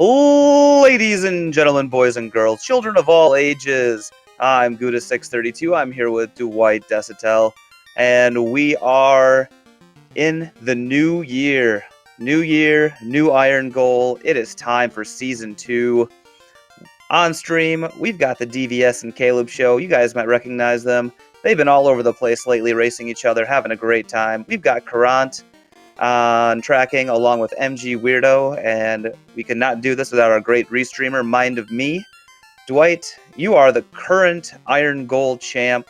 Ladies and gentlemen, boys and girls, children of all ages, I'm Gouda632. I'm here with Dwight Desitel, and we are in the new year. New year, new Irongol. It is time for Season 2. On stream, we've got the DVS and Caleb show. You guys might recognize them. They've been all over the place lately, racing each other, having a great time. We've got Courant on tracking along with MG Weirdo, and we could not do this without our great restreamer, Mind of Me. Dwight, you are the current Irongol champ.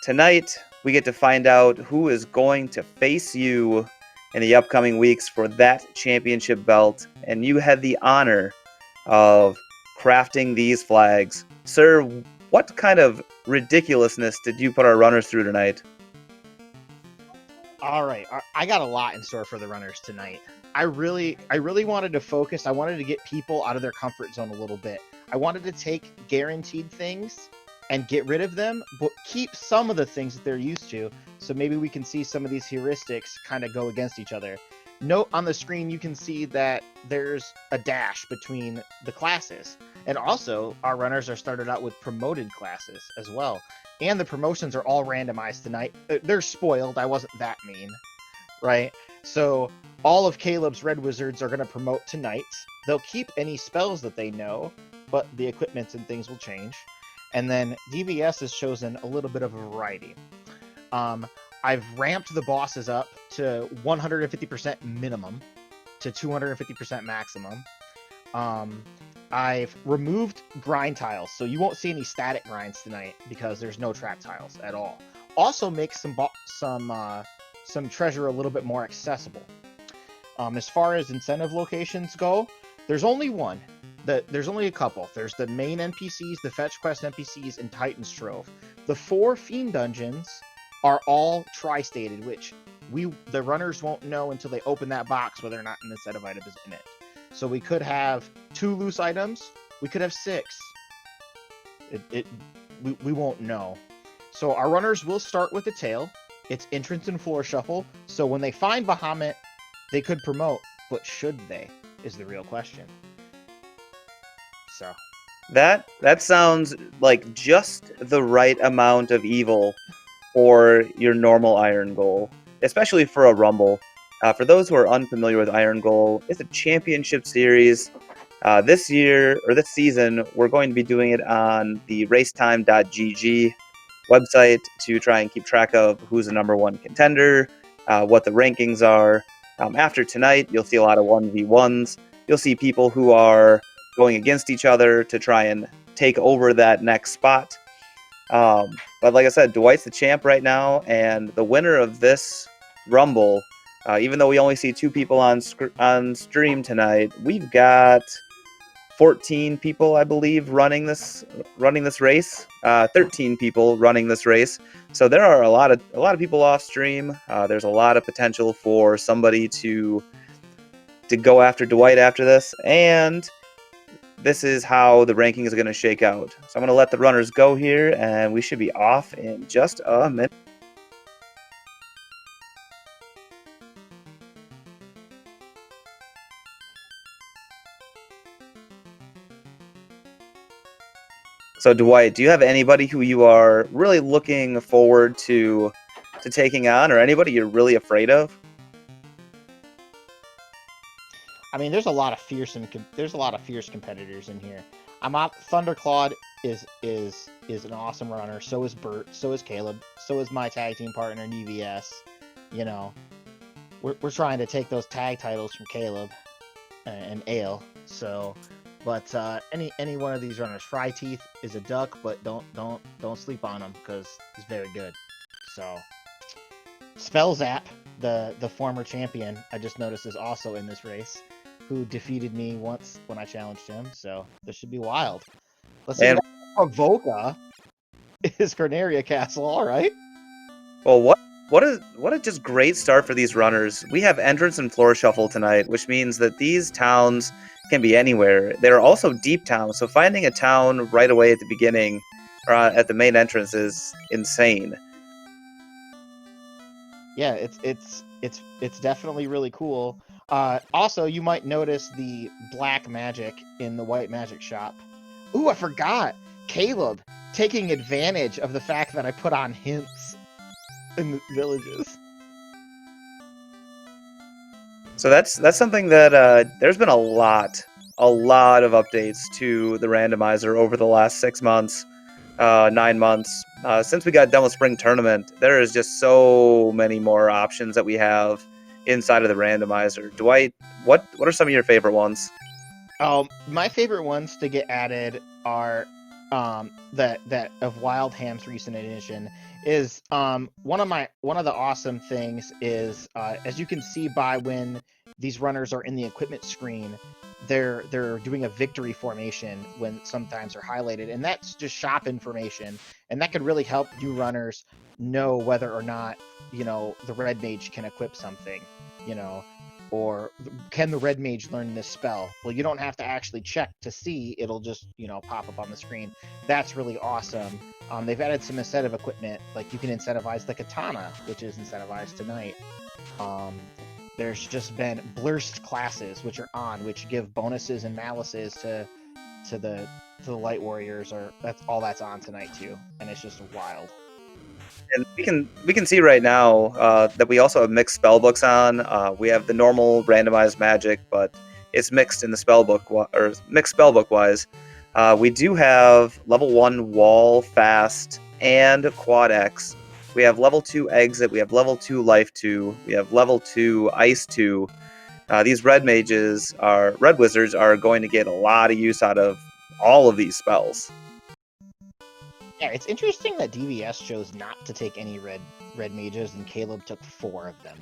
Tonight, we get to find out who is going to face you in the upcoming weeks for that championship belt, and you had the honor of crafting these flags. Sir, what kind of ridiculousness did you put our runners through tonight? All right, I got a lot in store for the runners tonight. I really wanted to focus. I wanted to get people out of their comfort zone a little bit. I wanted to take guaranteed things and get rid of them, but keep some of the things that they're used to. So maybe we can see some of these heuristics kind of go against each other. Note on the screen, you can see that there's a dash between the classes. And also, our runners are started out with promoted classes as well. And the promotions are all randomized tonight. They're spoiled. I wasn't that mean, right? So all of Caleb's Red Wizards are going to promote tonight. They'll keep any spells that they know, but the equipment and things will change. And then DVS has chosen a little bit of a variety. I've ramped the bosses up to 150% minimum to 250% maximum. I've removed grind tiles, so you won't see any static grinds tonight because there's no trap tiles at all. Also makes some treasure a little bit more accessible. As far as incentive locations go, there's only one. There's only a couple. There's the main NPCs, the fetch quest NPCs, and Titan's Trove. The 4 Fiend dungeons are all tri-stated, which the runners won't know until they open that box whether or not an incentive item is in it. So we could have 2 loose items. We could have 6. We won't know. So our runners will start with the tail. It's entrance and floor shuffle. So when they find Bahamut, they could promote, but should they? Is the real question. So That sounds like just the right amount of evil for your normal Irongol, especially for a Rumble. For those who are unfamiliar with Irongol, it's a championship series. This season, we're going to be doing it on the racetime.gg website to try and keep track of who's the number 1 contender, what the rankings are. After tonight, you'll see a lot of 1v1s. You'll see people who are going against each other to try and take over that next spot. But like I said, Dwight's the champ right now, and the winner of this Rumble, even though we only see 2 people on stream tonight, we've got 14 people, I believe, running this race. 13 people running this race. So there are a lot of people off stream. There's a lot of potential for somebody to go after Dwight after this, and this is how the rankings are going to shake out. So I'm going to let the runners go here, and we should be off in just a minute. So Dwight, do you have anybody who you are really looking forward to taking on, or anybody you're really afraid of? I mean, there's a lot of fierce competitors in here. Thunderclawed is an awesome runner. So is Bert. So is Caleb. So is my tag team partner DVS. You know, we're trying to take those tag titles from Caleb and Ale. So, but any one of these runners, Fry Teeth is a duck, but don't sleep on him because he's very good. So, Spellzap, the former champion, I just noticed is also in this race, who defeated me once when I challenged him, so this should be wild. Let's see. Provoca is Corneria Castle, all right. Well, what a just great start for these runners. We have entrance and floor shuffle tonight, which means that these towns can be anywhere. They're also deep towns, so finding a town right away at the beginning or at the main entrance is insane. Yeah, it's definitely really cool. Also, you might notice the black magic in the white magic shop. Ooh, I forgot. Caleb taking advantage of the fact that I put on hints in the villages. So that's something that there's been a lot of updates to the randomizer over the last 6 months, 9 months since we got done with spring tournament. There is just so many more options that we have inside of the randomizer. Dwight, what are some of your favorite ones? My favorite ones to get added are that of Wild Ham's recent edition is one of the awesome things is as you can see by when these runners are in the equipment screen, they're doing a victory formation when sometimes are highlighted, and that's just shop information, and that could really help new runners know whether or not the red mage can equip something, or can the red mage learn this spell? Well, you don't have to actually check to see, it'll just pop up on the screen. That's really awesome. They've added some incentive equipment, like you can incentivize the katana, which is incentivized tonight. There's just been blurst classes which are on, which give bonuses and malices to the light warriors, or that's on tonight too, and it's just wild. And we can see right now that we also have mixed spell books on. We have the normal randomized magic, but it's mixed in the spell book or mixed spell book wise. We do have level 1 wall fast and quad X. We have level 2 exit. We have level 2 life 2. We have level 2 ice 2. These red wizards are going to get a lot of use out of all of these spells. Yeah, it's interesting that DVS chose not to take any red mages, and Caleb took 4 of them.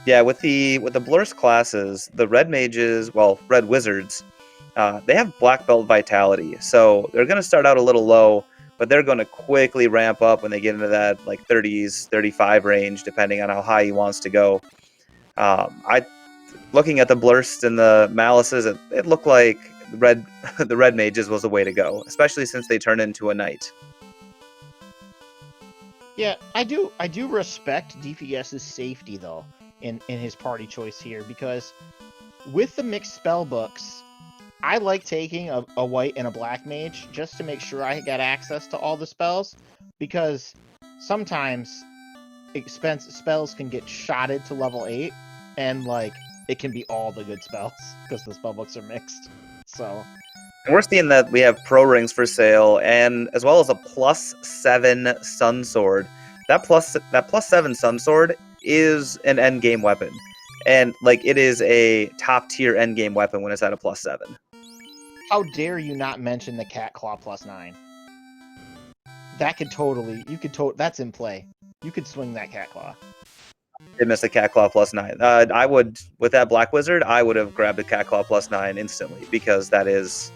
Yeah, with the blurst classes, the red wizards, they have black belt vitality, so they're going to start out a little low, but they're going to quickly ramp up when they get into that like 30s, 35 range, depending on how high he wants to go. Looking at the blurst and the malices, it looked like the red mages was the way to go, especially since they turn into a knight. Yeah, I do respect DPS's safety though in his party choice here, because with the mixed spell books, I like taking a white and a black mage just to make sure I get access to all the spells, because sometimes spells can get shotted to level 8, and like it can be all the good spells because the spell books are mixed. So And we're seeing that we have pro rings for sale, and as well as a +7 sun sword. That +7 sun sword is an end game weapon, and like it is a top tier end game weapon when it's at a +7. how dare you not mention the cat claw +9? That could totally, that's in play. You could swing that cat claw. Did miss the cat claw +9. I would, with that black wizard, I would have grabbed the cat claw +9 instantly, because that's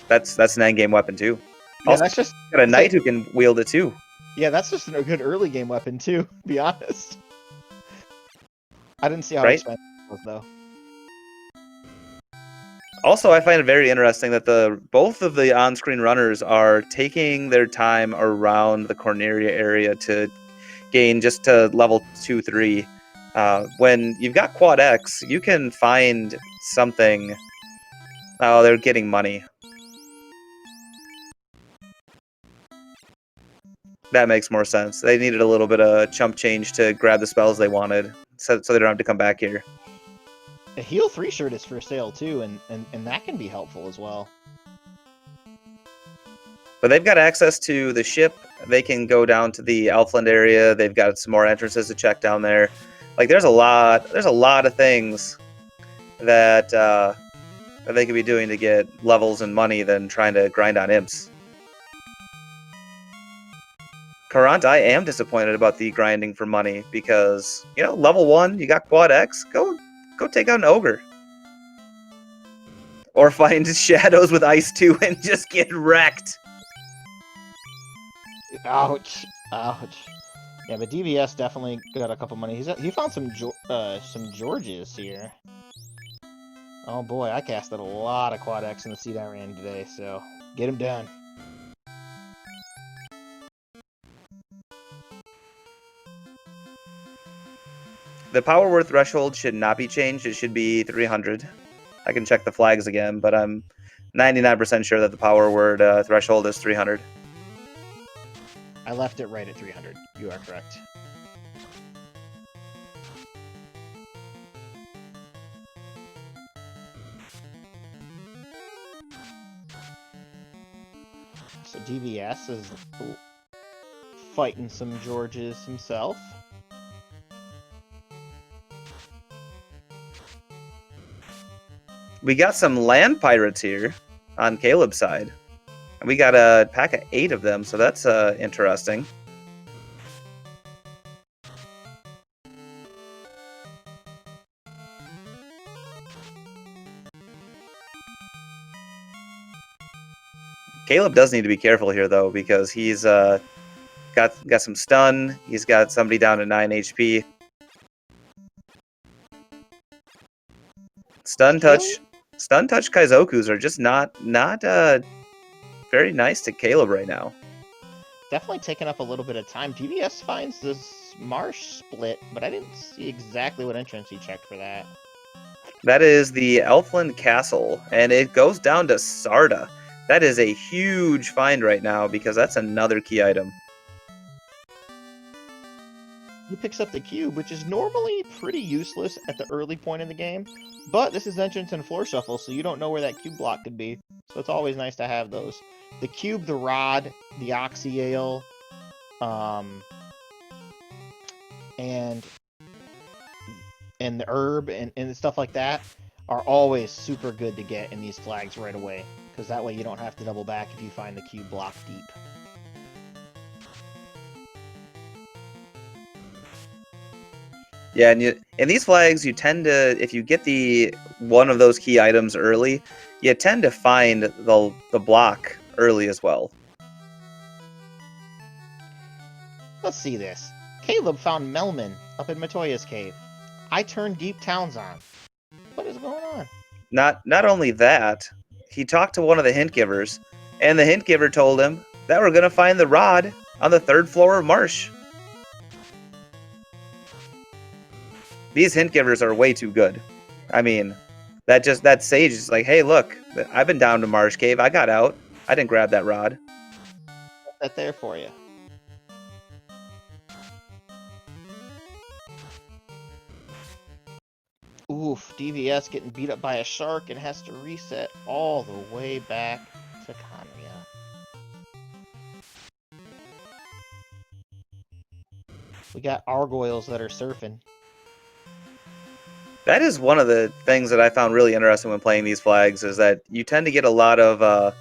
an end game weapon too. Yeah, Also, that's just got a knight who can wield it too. Yeah, that's just a good early game weapon too, to be honest. I didn't see how Right? expensive it was though. Also, I find it very interesting that both of the on-screen runners are taking their time around the Corneria area to gain just to level 2, 3. When you've got quad X, you can find something. Oh, they're getting money. That makes more sense. They needed a little bit of chump change to grab the spells they wanted, so they don't have to come back here. A Heal 3 shirt is for sale too, and that can be helpful as well. But they've got access to the ship. They can go down to the Elfland area. They've got some more entrances to check down there. Like there's a lot of things that they could be doing to get levels and money than trying to grind on imps. Karant, I am disappointed about the grinding for money, because level 1, you got quad X. Go take out an ogre. Or find shadows with ice 2 and just get wrecked. Ouch. Yeah, but DVS definitely got a couple money. He found some Georges here. Oh boy, I casted a lot of quad X in the seed I ran today, so get him done. The power word threshold should not be changed. It should be 300. I can check the flags again, but I'm 99% sure that the power word threshold is 300. I left it right at 300. You are correct. So DVS is fighting some Georges himself. We got some land pirates here on Caleb's side. And we got a pack of 8 of them, so that's interesting. Caleb does need to be careful here, though, because he's got some stun. He's got somebody down to 9 HP. Stun touch Kaizokus are just not very nice to Caleb right now. Definitely taking up a little bit of time. DVS finds this marsh split, but I didn't see exactly what entrance he checked for that. That is the Elfland Castle, and it goes down to Sarda. That is a huge find right now because that's another key item. He picks up the cube, which is normally pretty useless at the early point in the game, but this is entrance and floor shuffle, so you don't know where that cube block could be. So it's always nice to have those. The cube, the rod, the oxyale, and the herb and stuff like that are always super good to get in these flags right away, because that way you don't have to double back if you find the cube block deep. Yeah, and in these flags, you tend to, if you get one of those key items early, you tend to find the block early as well. Let's see this. Caleb found Melman up in Matoya's cave. I turned Deep Towns on. What is going on? Not only that, he talked to one of the hint givers, and the hint giver told him that we're gonna find the rod on the 3rd floor of Marsh. These hint givers are way too good. I mean, that sage is like, hey, look, I've been down to Marsh Cave. I got out. I didn't grab that rod. Put that there for you. Oof, DVS getting beat up by a shark and has to reset all the way back to Conria. We got gargoyles that are surfing. That is one of the things that I found really interesting when playing these flags, is that you tend to get a lot of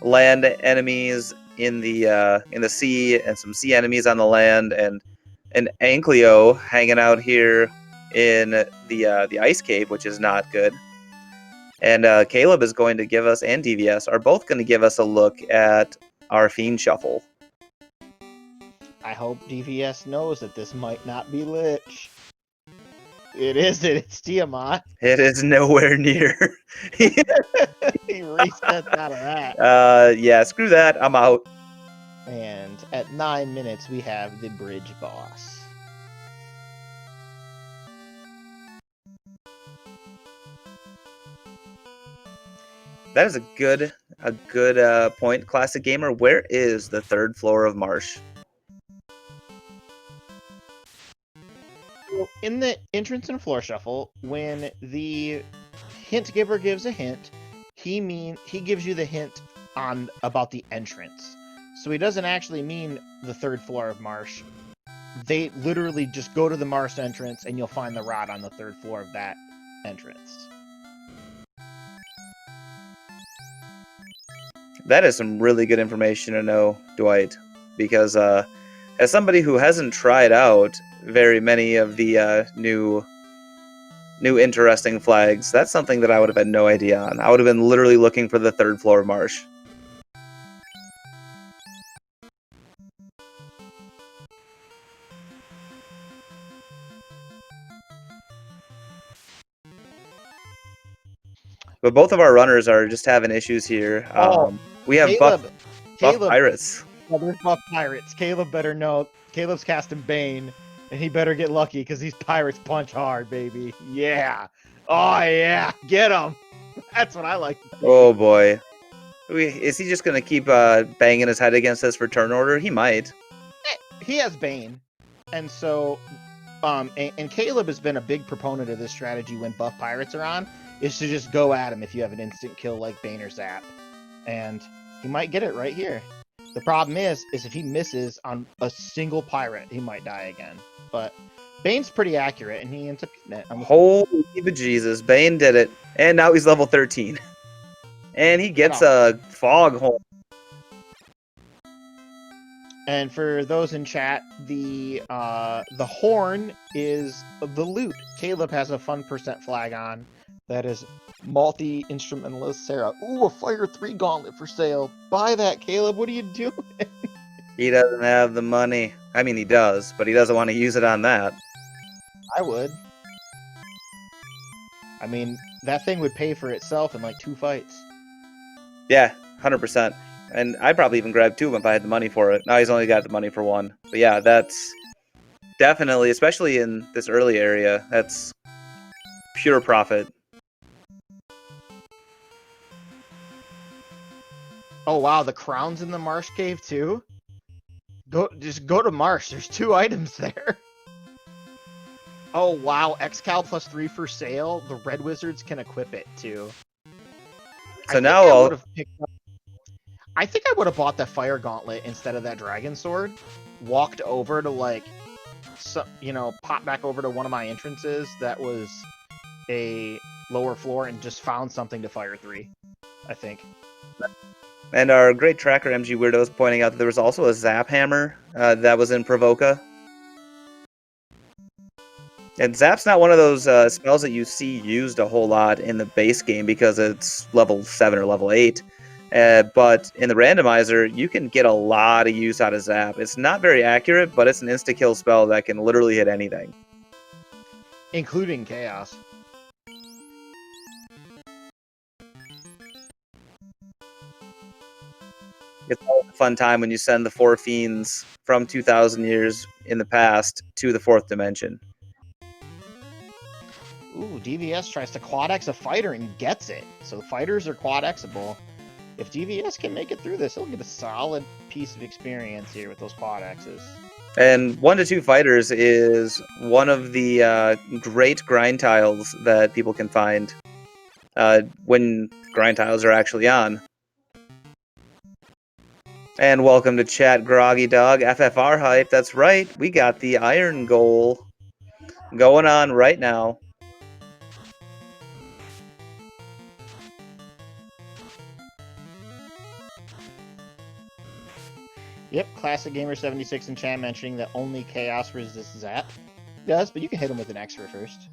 land enemies in the sea, and some sea enemies on the land, and an Ankleo hanging out here in the ice cave, which is not good. And Caleb is going to give us, and DVS are both going to give us a look at our Fiend Shuffle. I hope DVS knows that this might not be Lich. It isn't. It's Tiamat. It is nowhere near. He resets out of that. Yeah, screw that. I'm out. And at 9 minutes, we have the bridge boss. That is a good point, Classic Gamer. Where is the 3rd floor of Marsh? In the entrance and floor shuffle, when the hint giver gives a hint, he gives you the hint about the entrance. So he doesn't actually mean the 3rd floor of Marsh. They literally just go to the Marsh entrance and you'll find the rod on the 3rd floor of that entrance. That is some really good information to know, Dwight, because as somebody who hasn't tried out very many of the new interesting flags, that's something that I would have had no idea on. I would have been literally looking for the 3rd floor of Marsh. But both of our runners are just having issues here. We have buff pirates. Yeah, there's buff pirates. Caleb better know. Caleb's casting Bane. And he better get lucky because these pirates punch hard, baby. Yeah. Oh, yeah. Get him. That's what I like to see. Oh boy. Is he just going to keep banging his head against this for turn order? He might. He has Bane. And so, and Caleb has been a big proponent of this strategy when buff pirates are on, is to just go at him if you have an instant kill like Bane or Zap. And he might get it right here. The problem is if he misses on a single pirate, he might die again. But Bane's pretty accurate, and he ends up getting it. Holy bejesus. Bane did it. And now he's level 13. And he gets a foghorn. And for those in chat, the horn is the loot. Caleb has a fun percent flag on that is multi-instrumentalist Sarah. Ooh, a Fire 3 gauntlet for sale. Buy that, Caleb. What are you doing? He doesn't have the money. I mean, he does, but he doesn't want to use it on that. I would. I mean, that thing would pay for itself in like 2 fights. Yeah, 100%. And I'd probably even grab 2 of them if I had the money for it. Now he's only got the money for 1. But yeah, that's definitely, especially in this early area, that's pure profit. Oh wow, the crown's in the Marsh Cave too? Just go to Marsh. There's 2 items there. Oh wow, Excal +3 for sale. The Red Wizards can equip it too. So now I think I would have bought the Fire Gauntlet instead of that Dragon Sword. Walked over to pop back over to one of my entrances that was a lower floor and just found something to Fire 3, I think. And our great tracker MG Weirdo is pointing out that there was also a Zap Hammer that was in Provoca. And Zap's not one of those spells that you see used a whole lot in the base game because it's level 7 or level 8. But in the randomizer, you can get a lot of use out of Zap. It's not very accurate, but it's an insta-kill spell that can literally hit anything. Including Chaos. It's always a fun time when you send the 4 fiends from 2,000 years in the past to the 4th dimension. Ooh, DVS tries to quad X a fighter and gets it. So fighters are quad Xable. If DVS can make it through this, he'll get a solid piece of experience here with those quad X's. And 1 to 2 fighters is one of the great grind tiles that people can find when grind tiles are actually on. And welcome to chat, Groggy Dog. FFR hype, that's right. We got the Irongol going on right now. Yep, Classic Gamer 76 in chat mentioning that only Chaos resists Zap. It does, but you can hit him with an Extra first.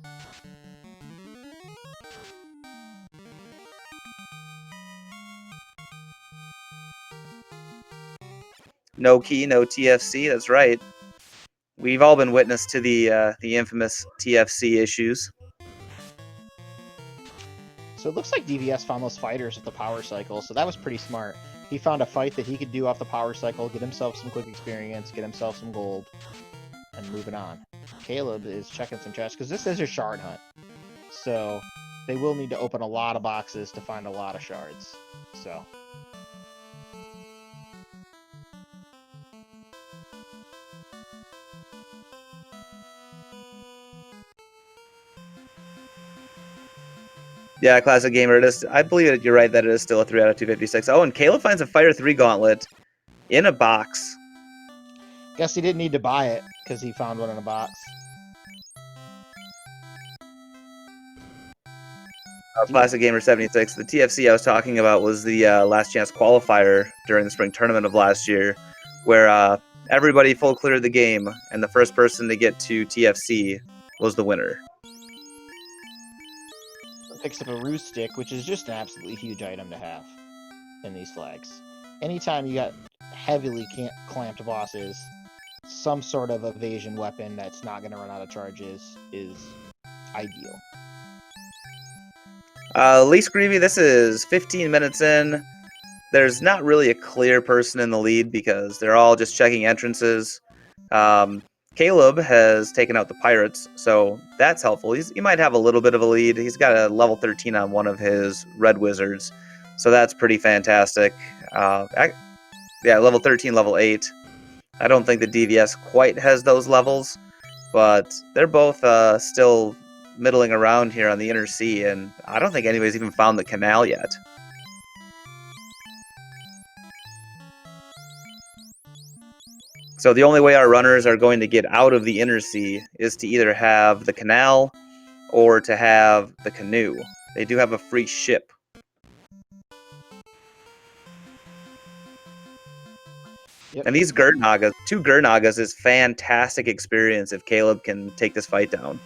No key, no TFC, that's right. We've all been witness to the infamous TFC issues. So it looks like DVS found those fighters at the power cycle, so that was pretty smart. He found a fight that he could do off the power cycle, get himself some quick experience, get himself some gold, and moving on. Caleb is checking some chests, because this is a shard hunt. So they will need to open a lot of boxes to find a lot of shards. So... Yeah, Classic Gamer, it is, I believe that you're right that it is still a 3 out of 256. Oh, and Caleb finds a Fire 3 gauntlet in a box. Guess he didn't need to buy it, because he found one in a box. Classic Gamer 76, the TFC I was talking about was the last chance qualifier during the spring tournament of last year, where everybody full cleared the game, and the first person to get to TFC was the winner. Picks up a roost stick, which is just an absolutely huge item to have in these flags. Anytime you got heavily clamped bosses, some sort of evasion weapon that's not going to run out of charges is ideal. Least Greavy, this is 15 minutes in. There's not really a clear person in the lead because they're all just checking entrances. Caleb has taken out the pirates, so that's helpful. He might have a little bit of a lead. He's got a level 13 on one of his red wizards, so that's pretty fantastic. Yeah, level 13, level 8. I don't think the DVS quite has those levels, but they're both still middling around here on the inner sea, and I don't think anybody's even found the canal yet. So the only way our runners are going to get out of the inner sea is to either have the canal or to have the canoe. They do have a free ship. Yep. And these Gurnagas, 2 Gurnagas is fantastic experience if Caleb can take this fight down.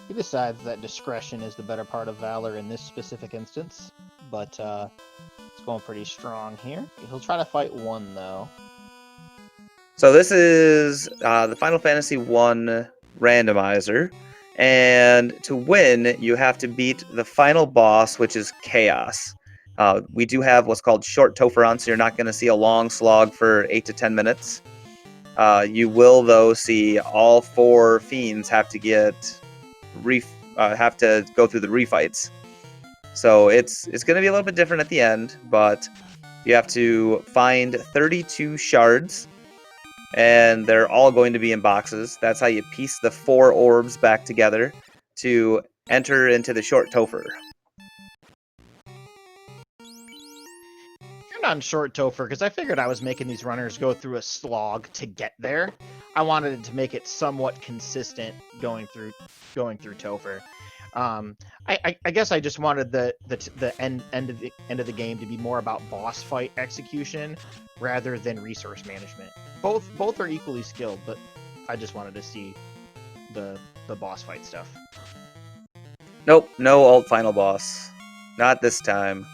He decides that discretion is the better part of valor in this specific instance, but it's going pretty strong here. He'll try to fight 1, though. So this is the Final Fantasy 1 randomizer, and to win, you have to beat the final boss, which is Chaos. We do have what's called short Topheron, so you're not going to see a long slog for 8 to 10 minutes. You will, though, see all 4 fiends have to go through the refights. So it's going to be a little bit different at the end, but you have to find 32 shards, and they're all going to be in boxes. That's how you piece the 4 orbs back together to enter into the short Topher. You're not short Topher, because I figured I was making these runners go through a slog to get there. I wanted to make it somewhat consistent going through Topher. I guess I just wanted the end of the game to be more about boss fight execution rather than resource management. Both are equally skilled, but I just wanted to see the boss fight stuff. Nope, no alt final boss. Not this time.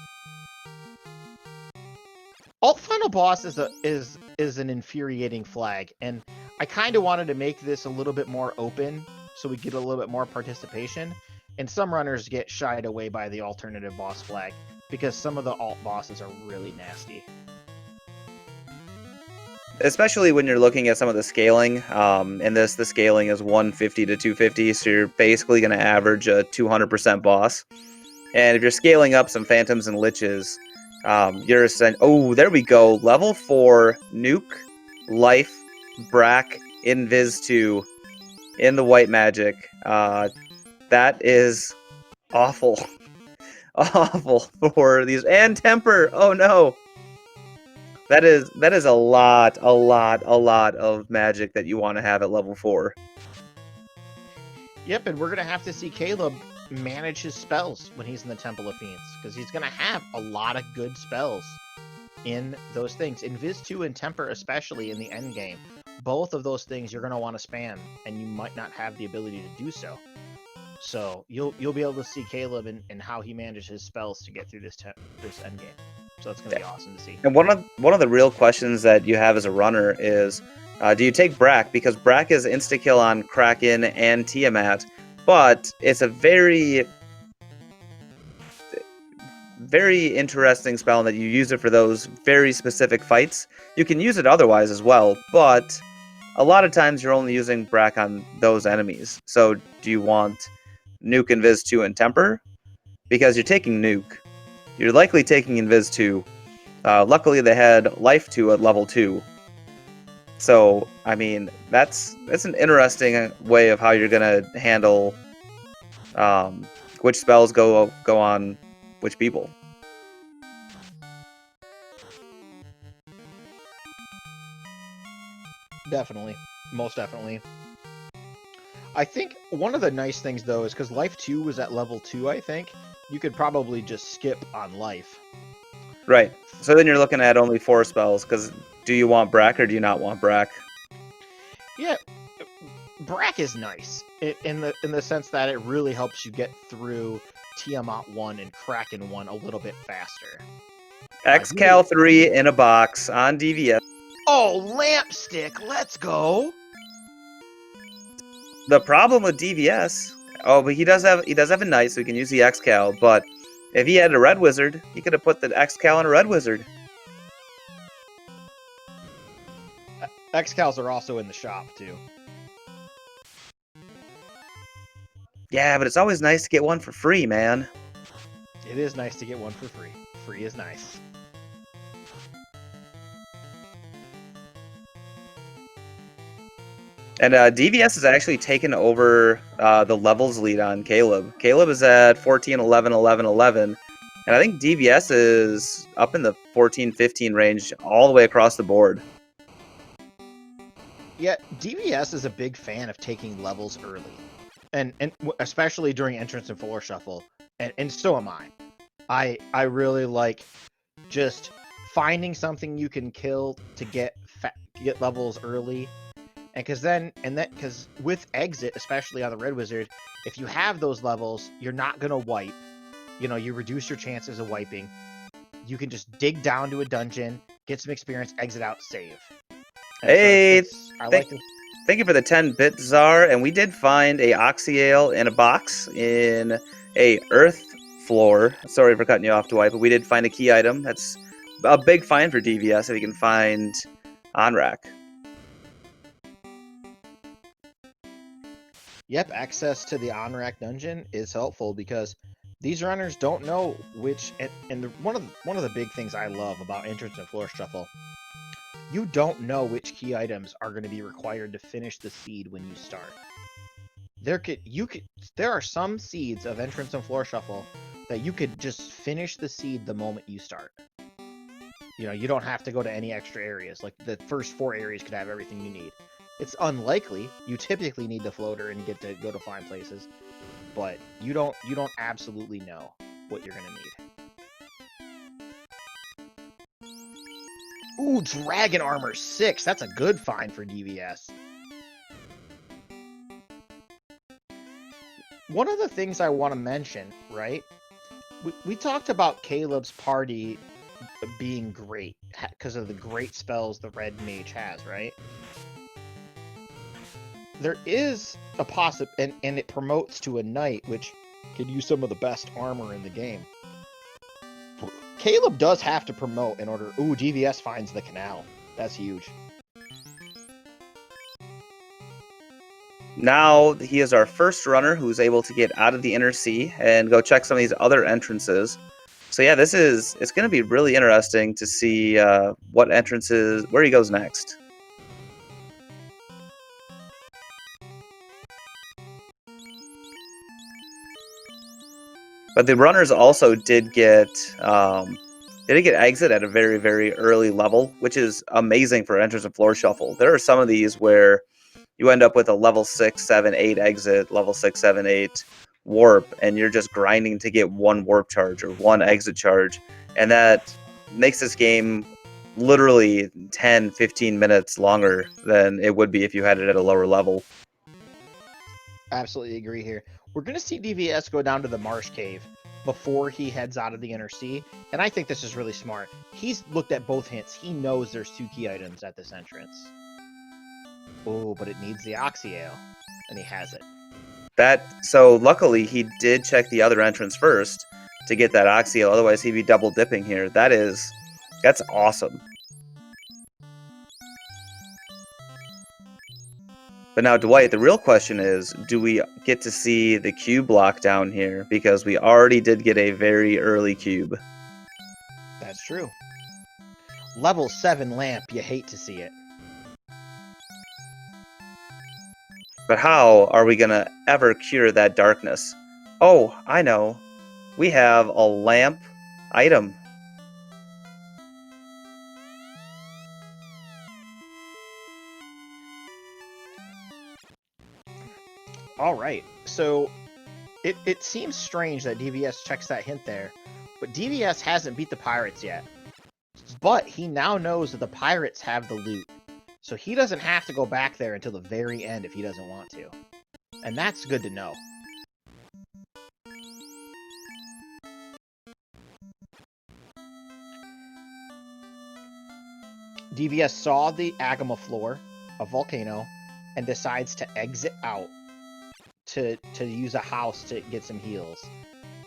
Alt final boss is an infuriating flag, and I kind of wanted to make this a little bit more open so we get a little bit more participation. And some runners get shied away by the alternative boss flag because some of the alt bosses are really nasty. Especially when you're looking at some of the scaling. In this, the scaling is 150 to 250, so you're basically going to average a 200% boss. And if you're scaling up some phantoms and liches, you're oh, there we go. Level 4 Nuke, Life, Brack, Invis 2 in the white magic. That is awful. Awful for these. And Temper! Oh no! That is a lot of magic that you want to have at level 4. Yep, and we're going to have to see Caleb manage his spells when he's in the Temple of Fiends, because he's going to have a lot of good spells in those things. Invis 2 and Temper, especially in the end game. Both of those things you're going to want to spam, and you might not have the ability to do so. So you'll be able to see Caleb and how he manages his spells to get through this end game. So it's going to be awesome to see. And one of the real questions that you have as a runner is, do you take Brack? Because Brack is insta-kill on Kraken and Tiamat, but it's a very, very interesting spell that you use it for those very specific fights. You can use it otherwise as well, but a lot of times you're only using Brack on those enemies. So do you want Nuke, Invis 2, and Temper? Because you're taking Nuke. You're likely taking Invis 2. Luckily, they had Life 2 at level 2. So, I mean, that's an interesting way of how you're going to handle which spells go on which people. Definitely. Most definitely. I think one of the nice things, though, is because Life 2 was at level 2, I think, you could probably just skip on Life. Right. So then you're looking at only 4 spells, because do you want Brack or do you not want Brack? Yeah, Brack is nice in the sense that it really helps you get through Tiamat 1 and Kraken 1 a little bit faster. Xcal 3 in a box on DVS. Oh, Lampstick, let's go! The problem with DVS, but he does have a knight, so he can use the Xcal, but if he had a red wizard, he could have put the Xcal on a red wizard. Excals are also in the shop too. Yeah, but it's always nice to get one for free, man. It is nice to get one for free. Free is nice. And DVS has actually taken over the levels lead on Caleb. Caleb is at 14, 11, 11, 11. And I think DVS is up in the 14, 15 range all the way across the board. Yeah, DVS is a big fan of taking levels early. And especially during entrance and floor shuffle. And so am I. I really like just finding something you can kill to get levels early. And because with exit, especially on the Red Wizard, if you have those levels, you're not gonna wipe. You know, you reduce your chances of wiping. You can just dig down to a dungeon, get some experience, exit out, save. And Hey, I like to. thank you for the 10-bit Czar. And we did find a Oxyale in a box in a Earth floor. Sorry for cutting you off, Dwight, but we did find a key item. That's a big find for DVS if you can find on rack. Yep, access to the on-rack dungeon is helpful because these runners don't know which. And one of the big things I love about entrance and floor shuffle, you don't know which key items are going to be required to finish the seed when you start. There are some seeds of entrance and floor shuffle that you could just finish the seed the moment you start. You know, you don't have to go to any extra areas. Like the first 4 areas could have everything you need. It's unlikely. You typically need the floater and get to go to fine places, but you don't absolutely know what you're gonna need. Ooh, Dragon Armor 6. That's a good find for DVS. One of the things I want to mention, right? We talked about Caleb's party being great because of the great spells the Red Mage has, right? There is a and it promotes to a knight, which can use some of the best armor in the game. Caleb does have to promote in order. Ooh, DVS finds the canal. That's huge. Now he is our first runner who's able to get out of the Inner Sea and go check some of these other entrances. So yeah, it's going to be really interesting to see what entrances, where he goes next. But the runners also did get exit at a very, very early level, which is amazing for entrance and floor shuffle. There are some of these where you end up with a level 6, 7, 8 exit, level 6, 7, 8 warp, and you're just grinding to get one warp charge or one exit charge. And that makes this game literally 10, 15 minutes longer than it would be if you had it at a lower level. Absolutely agree here. We're going to see DVS go down to the Marsh Cave before he heads out of the Inner Sea, and I think this is really smart. He's looked at both hints. He knows there's 2 key items at this entrance. Oh, but it needs the Oxyale, and he has it. So luckily he did check the other entrance first to get that Oxyale, otherwise he'd be double dipping here. That's awesome. But now, Dwight, the real question is, do we get to see the cube block down here? Because we already did get a very early cube. That's true. Level 7 lamp, you hate to see it. But how are we going to ever cure that darkness? Oh, I know. We have a lamp item. All right, so it seems strange that DVS checks that hint there, but DVS hasn't beat the pirates yet. But he now knows that the pirates have the loot, so he doesn't have to go back there until the very end if he doesn't want to. And that's good to know. DVS saw the Agama floor, a volcano, and decides to exit out to use a house to get some heals.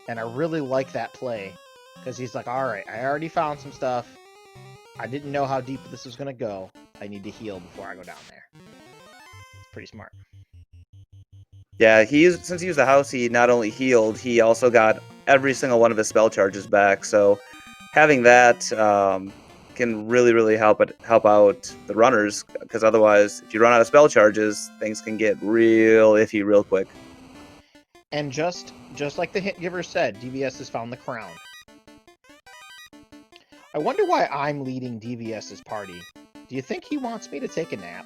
And I really like that play, because he's like, alright, I already found some stuff. I didn't know how deep this was going to go. I need to heal before I go down there. It's pretty smart. Yeah, since he used the house, he not only healed, he also got every single one of his spell charges back. So having that can really help out the runners, because otherwise, if you run out of spell charges, things can get real iffy real quick. And just like the hint giver said, DVS has found the crown. I wonder why I'm leading DVS's party. Do you think he wants me to take a nap?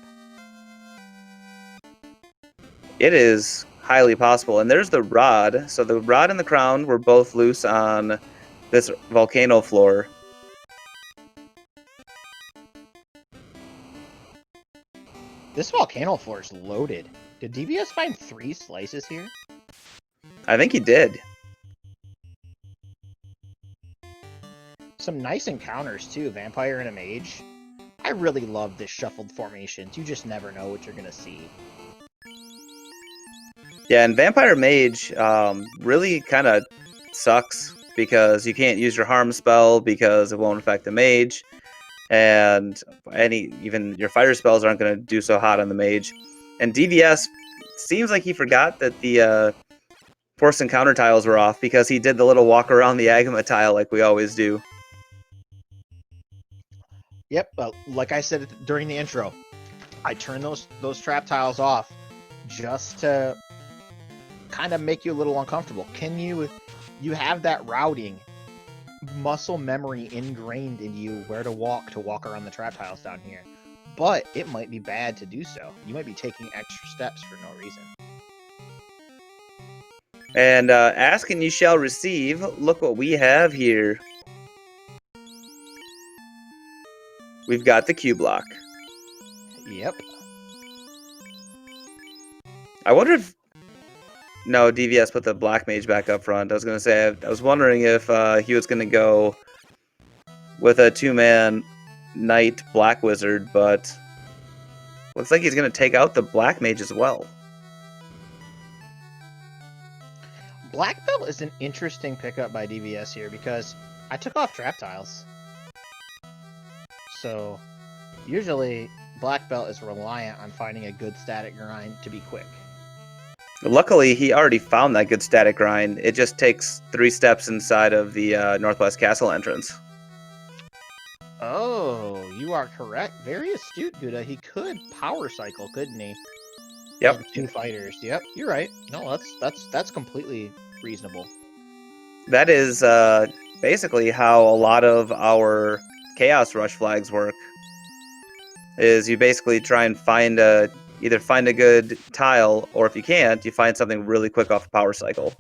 It is highly possible. And there's the rod. So the rod and the crown were both loose on this volcano floor. This volcano floor is loaded. Did DVS find 3 slices here? I think he did. Some nice encounters too, vampire and a mage. I really love this shuffled formations. You just never know what you're gonna see. Yeah, and Vampire Mage really kind of sucks because you can't use your harm spell because it won't affect the mage, and even your fire spells aren't going to do so hot on the mage. And DVS seems like he forgot that the force encounter tiles were off because he did the little walk around the Agama tile like we always do. Yep, like I said during the intro, I turned those trap tiles off just to kind of make you a little uncomfortable. You have that routing muscle memory ingrained in you where to walk around the trap tiles down here, but it might be bad to do so. You might be taking extra steps for no reason. And ask and you shall receive. Look what we have here. We've got the Q block. Yep. I wonder if... No, DVS put the Black Mage back up front. I was going to say, I was wondering if he was going to go with a 2-man Knight Black Wizard, but looks like he's going to take out the Black Mage as well. Black Belt is an interesting pickup by DVS here because I took off trap tiles. So usually Black Belt is reliant on finding a good static grind to be quick. Luckily, he already found that good static grind. It just takes 3 steps inside of the Northwest Castle entrance. Oh, you are correct. Very astute, Gouda. He could power cycle, couldn't he? Yep. And 2 fighters. Yep, you're right. No, that's completely reasonable. That is basically how a lot of our Chaos Rush flags work. Is you basically try and either find a good tile, or if you can't, you find something really quick off a power cycle.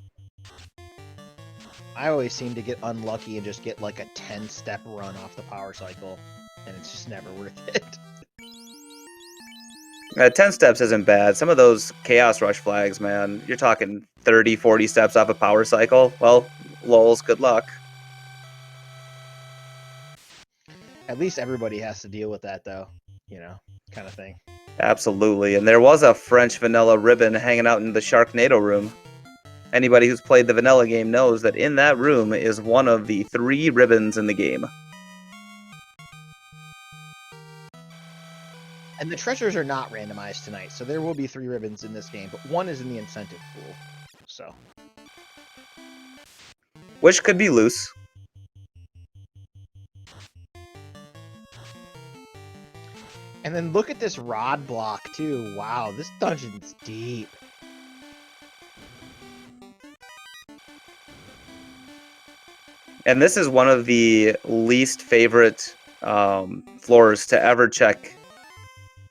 I always seem to get unlucky and just get like a 10-step run off the power cycle, and it's just never worth it. 10 steps isn't bad. Some of those Chaos Rush flags, man, you're talking 30, 40 steps off a power cycle. Well, lols, good luck. At least everybody has to deal with that, though. You know, kind of thing. Absolutely. And there was a French vanilla ribbon hanging out in the Sharknado room. Anybody who's played the vanilla game knows that in that room is one of the 3 ribbons in the game. And the treasures are not randomized tonight, so there will be 3 ribbons in this game, but 1 is in the incentive pool. So, which could be loose. and then look at this rod block too. Wow, this dungeon's deep. And this is one of the least favorite floors to ever check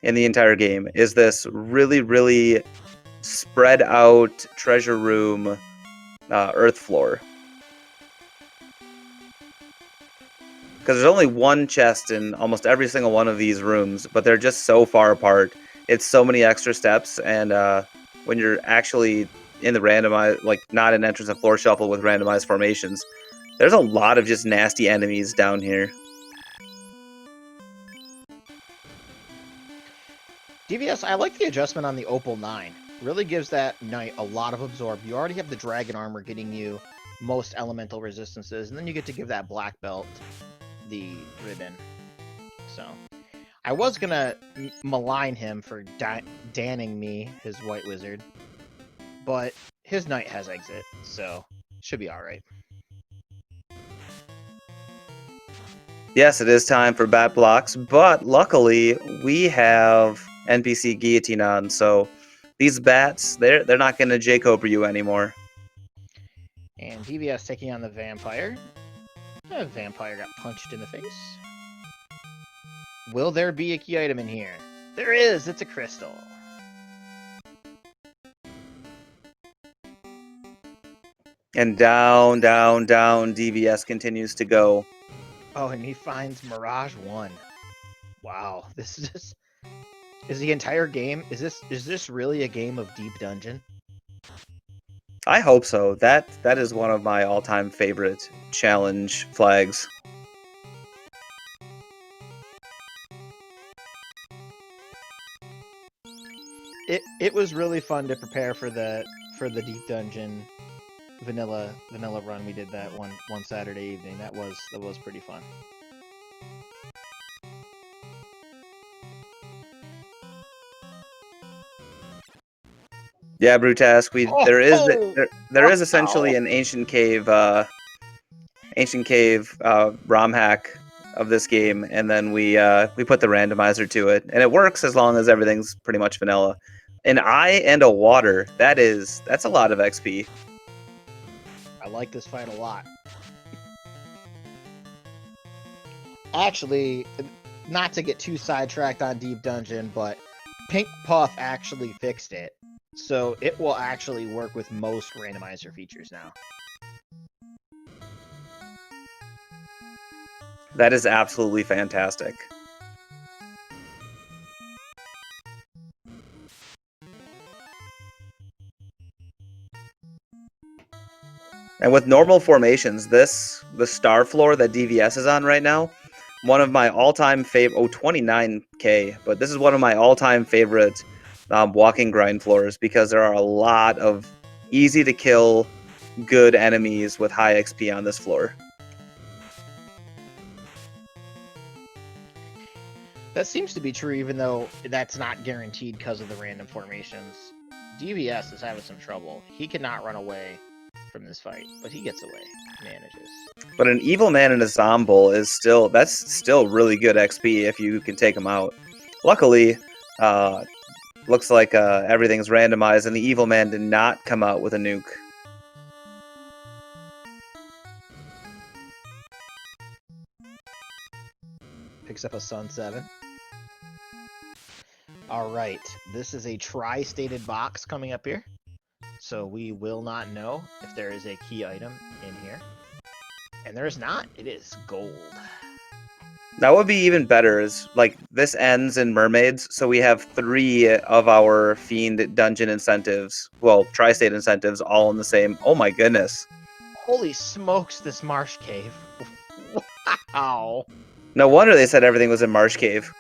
in the entire game, is this really spread out treasure room earth floor. Because there's only one chest in almost every single one of these rooms, but they're just so far apart. It's so many extra steps, and when you're actually in the randomized, like not an entrance and floor shuffle with randomized formations, there's a lot of just nasty enemies down here. DVS, I like the adjustment on the Opal 9. Really gives that knight a lot of absorb. You already have the dragon armor getting you most elemental resistances, and then you get to give that black belt the ribbon. So I was gonna malign him for danning me, his white wizard, but his knight has exit, so should be all right. Yes, it is time for bat blocks, but luckily we have NPC guillotine on, so these bats, they're not going to J-Cobra you anymore. And DVS taking on the vampire. The vampire got punched in the face. Will there be a key item in here? There is! It's a crystal. And down, down, down, DVS continues to go. Oh, and he finds Mirage 1. Wow, this is just... Is the entire game... Is this really a game of Deep Dungeon? I hope so. That is one of my all-time favorite challenge flags. It was really fun to prepare for the Deep Dungeon vanilla run we did that one Saturday evening. That was pretty fun. Yeah, Brutask, there is essentially an ancient cave ROM hack of this game, and then we put the randomizer to it, and it works as long as everything's pretty much vanilla. An eye and a water, that's a lot of XP. I like this fight a lot. Actually, not to get too sidetracked on Deep Dungeon, but Pink Puff actually fixed it, so it will actually work with most randomizer features now. That is absolutely fantastic. And with normal formations, the star floor that DVS is on right now, one of my all-time favorite, 29k, but this is one of my all-time favorite walking grind floors because there are a lot of easy-to-kill, good enemies with high XP on this floor. That seems to be true, even though that's not guaranteed because of the random formations. DVS is having some trouble. He cannot run away from this fight, but he gets away, manages. But an evil man and a zomble that's still really good XP if you can take him out. Luckily, looks like everything's randomized, and the evil man did not come out with a nuke. Picks up a Sun 7. Alright, this is a tri-stated box coming up here. So we will not know if there is a key item in here. And there is not. It is gold. That would be even better, is like this ends in mermaids, so we have 3 of our fiend dungeon incentives, well, tri-state incentives, all in the same. Oh my goodness. Holy smokes, this marsh cave. Wow. No wonder they said everything was in Marsh Cave.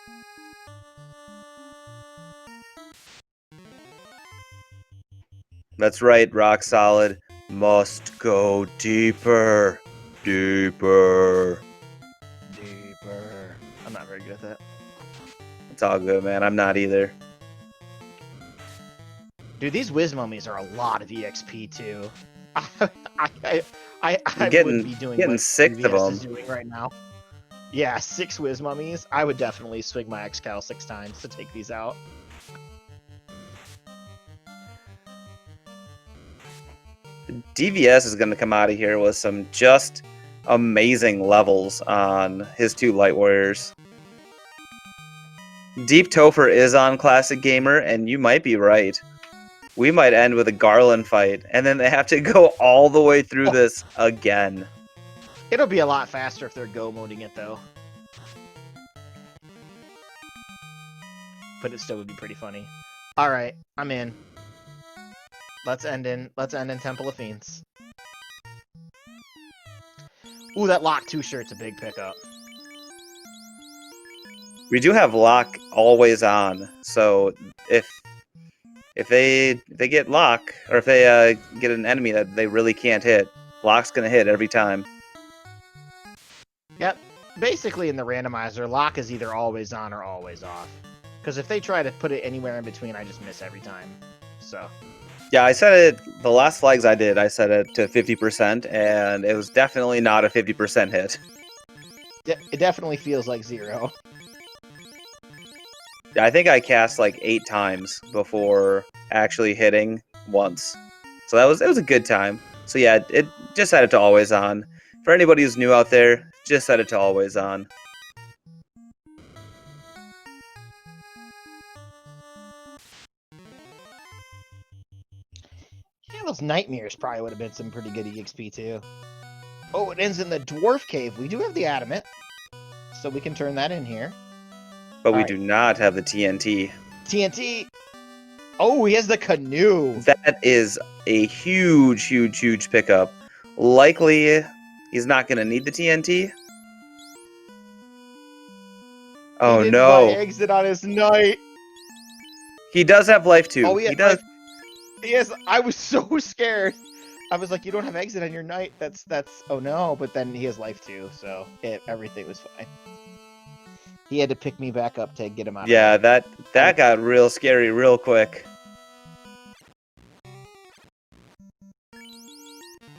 That's right, Rock Solid. Must go deeper. Deeper. Deeper. I'm not very good at that. It's all good, man. I'm not either. Dude, these whiz mummies are a lot of EXP too. I Getting would be doing 6 of them. is doing right now. Yeah, 6 whiz mummies. I would definitely swing my X-Cal 6 times to take these out. DVS is going to come out of here with some just amazing levels on his 2 Light Warriors. Deep Topher is on Classic Gamer, and you might be right. We might end with a Garland fight, and then they have to go all the way through this again. It'll be a lot faster if they're go-moding it, though. But it still would be pretty funny. Alright, I'm in. Let's end in Temple of Fiends. Ooh, that Lock 2 shirt's a big pickup. We do have Lock always on, so if they get Lock, or if they get an enemy that they really can't hit, Lock's gonna hit every time. Yep, basically in the randomizer, lock is either always on or always off. Because if they try to put it anywhere in between, I just miss every time. So. Yeah, I set it, the last flags I did, I set it to 50%, and it was definitely not a 50% hit. It definitely feels like 0. Yeah, I think I cast like 8 times before actually hitting once. So it was a good time. So yeah, it just set it to always on. For anybody who's new out there, just set it to always on. Yeah, those nightmares probably would have been some pretty good EXP too. Oh, it ends in the dwarf cave. We do have the adamant, so we can turn that in here. But we do not have the TNT. TNT. Oh, he has the canoe. That is a huge, huge, huge pickup. Likely, he's not going to need the TNT. Oh, he didn't buy no. exit on his knight. He does have life, too. Oh, he does. Yes, I was so scared. I was like, you don't have exit on your knight. That's. Oh, no. But then he has life, too, so everything was fine. He had to pick me back up to get him out. Yeah, that got real scary real quick.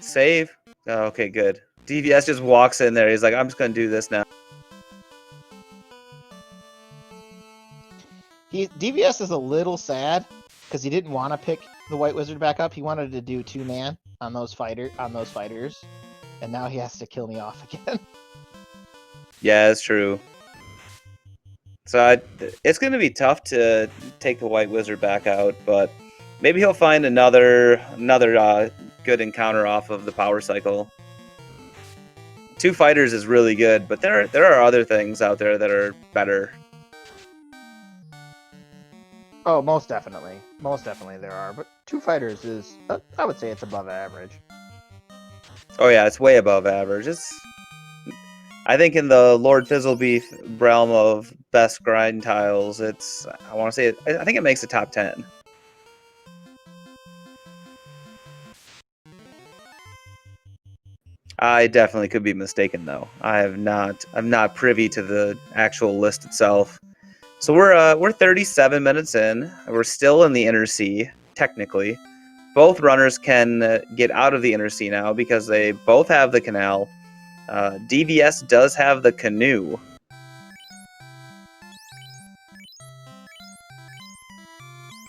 Save. Oh, okay, good. DVS just walks in there. He's like, I'm just going to do this now. DVS is a little sad because he didn't want to pick the White Wizard back up. He wanted to do 2-man on those fighters, and now he has to kill me off again. Yeah, it's true. So it's going to be tough to take the White Wizard back out, but maybe he'll find another good encounter off of the power cycle. 2 fighters is really good, but there are other things out there that are better. Oh, most definitely there are, but 2 fighters is, I would say it's above average. Oh yeah, it's way above average. I think in the Lord Fizzlebeef realm of best grind tiles, I want to say I think it makes the top 10. I definitely could be mistaken though. I'm not privy to the actual list itself. So we're 37 minutes in. We're still in the inner sea technically. Both runners can get out of the inner sea now because they both have the canal. DVS does have the canoe.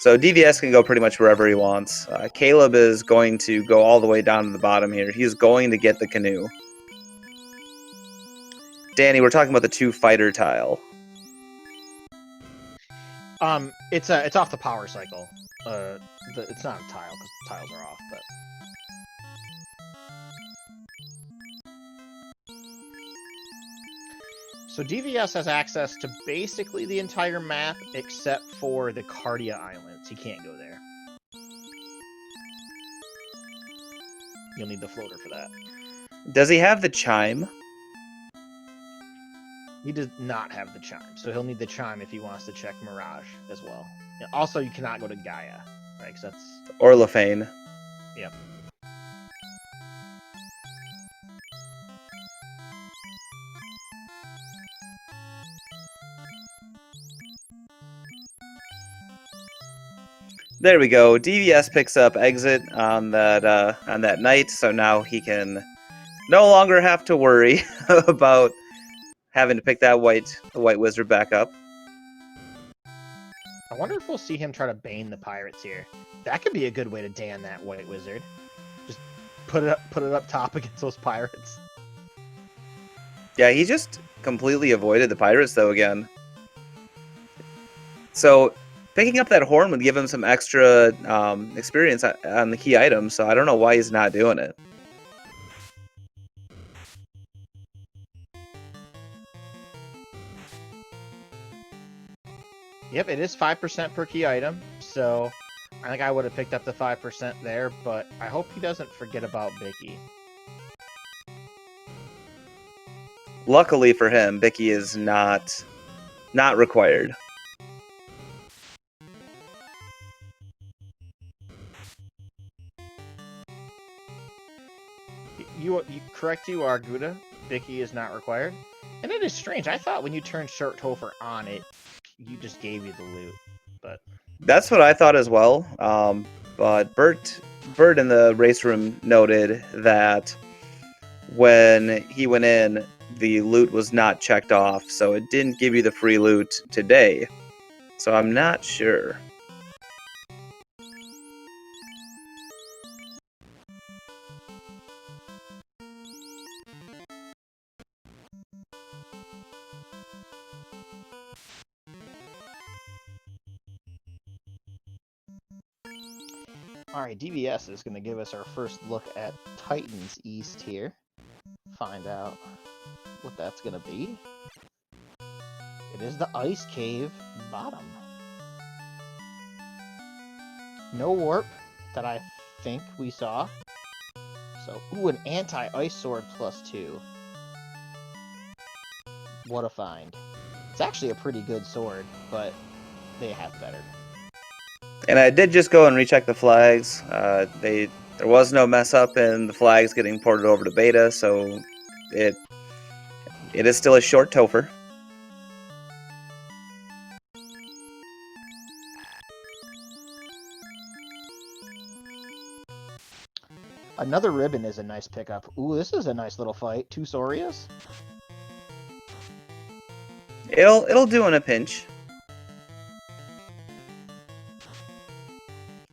So DVS can go pretty much wherever he wants. Caleb is going to go all the way down to the bottom here. He's going to get the canoe. Danny, we're talking about the 2 fighter tile. It's off the power cycle. It's not a tile because tiles are off, but. So DVS has access to basically the entire map except for the Cardia Islands. He can't go there. You'll need the floater for that. Does he have the chime? He does not have the chime, so he'll need the chime if he wants to check Mirage as well. Also, you cannot go to Gaia, right? Cause that's or Lefane. Yep. There we go. DVS picks up exit on that night, so now he can no longer have to worry about having to pick the White Wizard back up. I wonder if we'll see him try to bane the pirates here. That could be a good way to Dan that White Wizard. Just put it up top against those pirates. Yeah, he just completely avoided the pirates though again. So picking up that horn would give him some extra experience on the key items, so I don't know why he's not doing it. Yep, it is 5% per key item, so I think I would have picked up the 5% there, but I hope he doesn't forget about Bicky. Luckily for him, Bicky is not required. You correct, you are Gouda. Bicky is not required. And it is strange. I thought when you turned Short Topher on, you just gave you the loot. But That's what I thought as well. But Bert in the race room noted that when he went in, the loot was not checked off, so it didn't give you the free loot today. So I'm not sure. Alright, DBS is going to give us our first look at Titans East here. Find out what that's going to be. It is the Ice Cave bottom. No warp that I think we saw. So, ooh, an anti-ice sword +2. What a find. It's actually a pretty good sword, but they have better. And I did just go and recheck the flags. There was no mess up in the flags getting ported over to beta, so it is still a short Topher. Another ribbon is a nice pickup. Ooh, this is a nice little fight. 2 Saurias. It'll do in a pinch.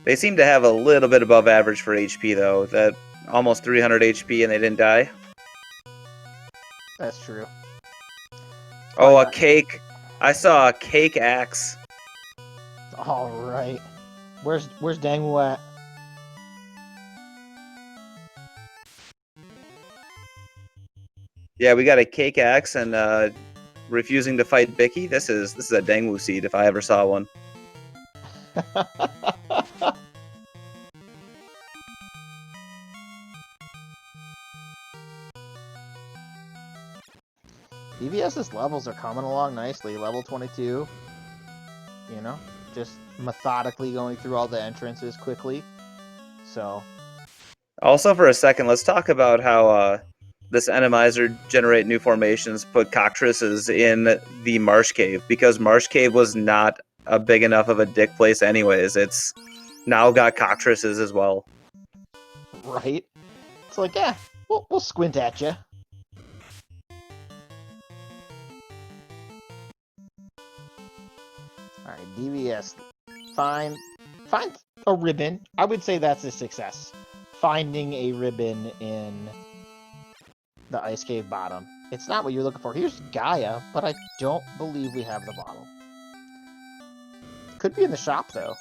They seem to have a little bit above average for HP though. That almost 300 HP and they didn't die. That's true. Oh, a cake. I saw a cake axe. All right. Where's Dangwoo at? Yeah, we got a cake axe and refusing to fight Bicky. This is a Dangwoo seed if I ever saw one. DBS's levels are coming along nicely. Level 22. You know, just methodically going through all the entrances quickly. So. Also, for a second, let's talk about how this Randomizer generate new formations put cockatrices in the Marsh Cave, because Marsh Cave was not a big enough of a dick place anyways. It's now got cockatrices as well. Right? It's like, yeah, we'll squint at you. Alright, DBS. Find a ribbon. I would say that's a success. Finding a ribbon in the Ice Cave bottom. It's not what you're looking for. Here's Gaia, but I don't believe we have the bottle. Could be in the shop, though.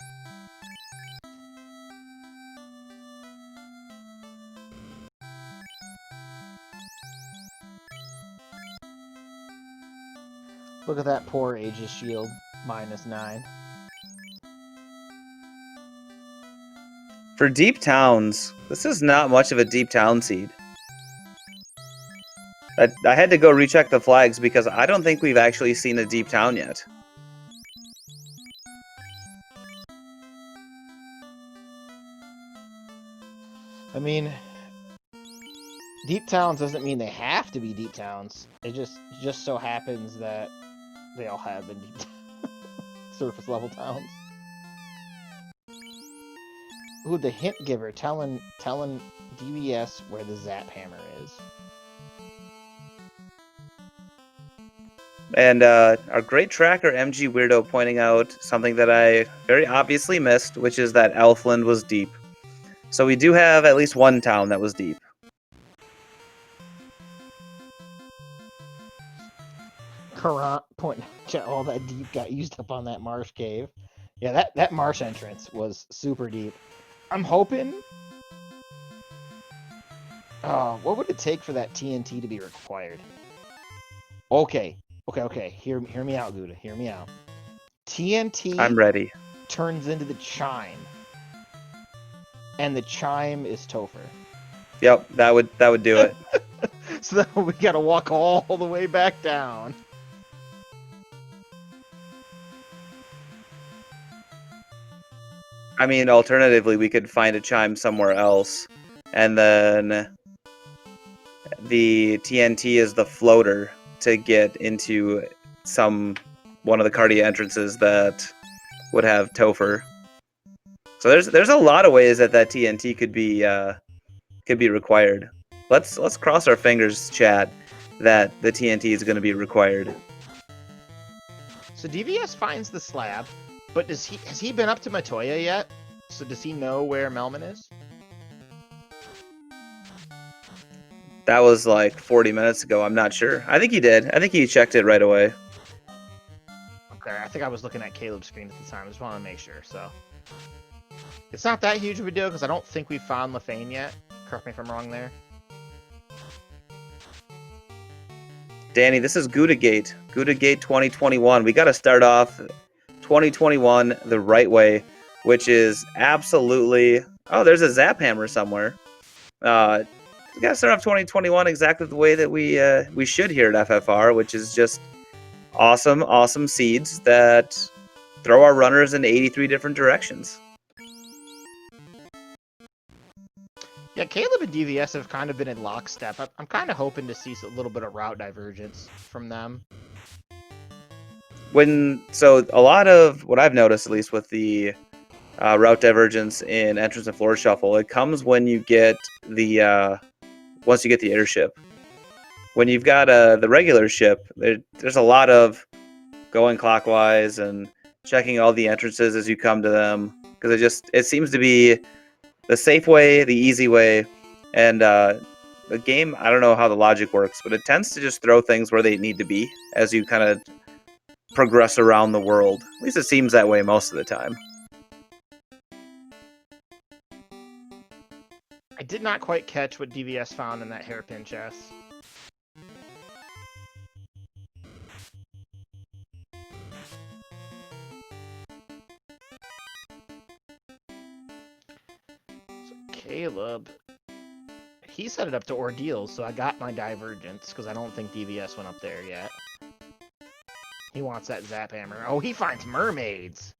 Look at that poor Aegis shield. -9. For deep towns, this is not much of a deep town seed. I had to go recheck the flags because I don't think we've actually seen a deep town yet. I mean, deep towns doesn't mean they have to be deep towns. It just so happens that they all have been deep surface level towns. Ooh, the hint giver telling DBS where the Zap Hammer is. And our great tracker MG Weirdo pointing out something that I very obviously missed, which is that Elfland was deep. So we do have at least one town that was deep. Current pointing out all that deep got used up on that marsh cave. Yeah, that marsh entrance was super deep. I'm hoping. What would it take for that TNT to be required? Okay. Hear me out, Gouda. Hear me out. TNT. I'm ready. Turns into the chime, and the chime is Topher. Yep, that would do it. So then we gotta walk all the way back down. I mean, alternatively, we could find a chime somewhere else, and then the TNT is the floater to get into one of the Cardia entrances that would have Topher. So there's a lot of ways that TNT could be required. Let's cross our fingers, chat, that the TNT is going to be required. So DVS finds the slab, but has he been up to Matoya yet? So does he know where Melman is? That was like 40 minutes ago. I'm not sure. I think he did. I think he checked it right away. Okay, I think I was looking at Caleb's screen at the time. I just want to make sure. So it's not that huge of a deal because I don't think we found Lefane yet. Correct me if I'm wrong there. Danny, this is Gouda-Gate. Gouda-Gate 2021. We got to start off 2021 the right way, which is absolutely... Oh, there's a Zap Hammer somewhere. We got to start off 2021 exactly the way that we should here at FFR, which is just awesome seeds that throw our runners in 83 different directions. Yeah, Caleb and DVS have kind of been in lockstep. I'm kind of hoping to see a little bit of route divergence from them. So a lot of what I've noticed, at least with the route divergence in Entrance and Floor Shuffle, it comes when you get the once you get the airship. When you've got the regular ship, there's a lot of going clockwise and checking all the entrances as you come to them, because it seems to be the safe way, the easy way, and the game, I don't know how the logic works, but it tends to just throw things where they need to be as you kind of progress around the world. At least it seems that way most of the time. I did not quite catch what DVS found in that hairpin chest. Caleb, he set it up to ordeals, so I got my divergence because I don't think DVS went up there yet. He wants that Zap Hammer. Oh, he finds mermaids.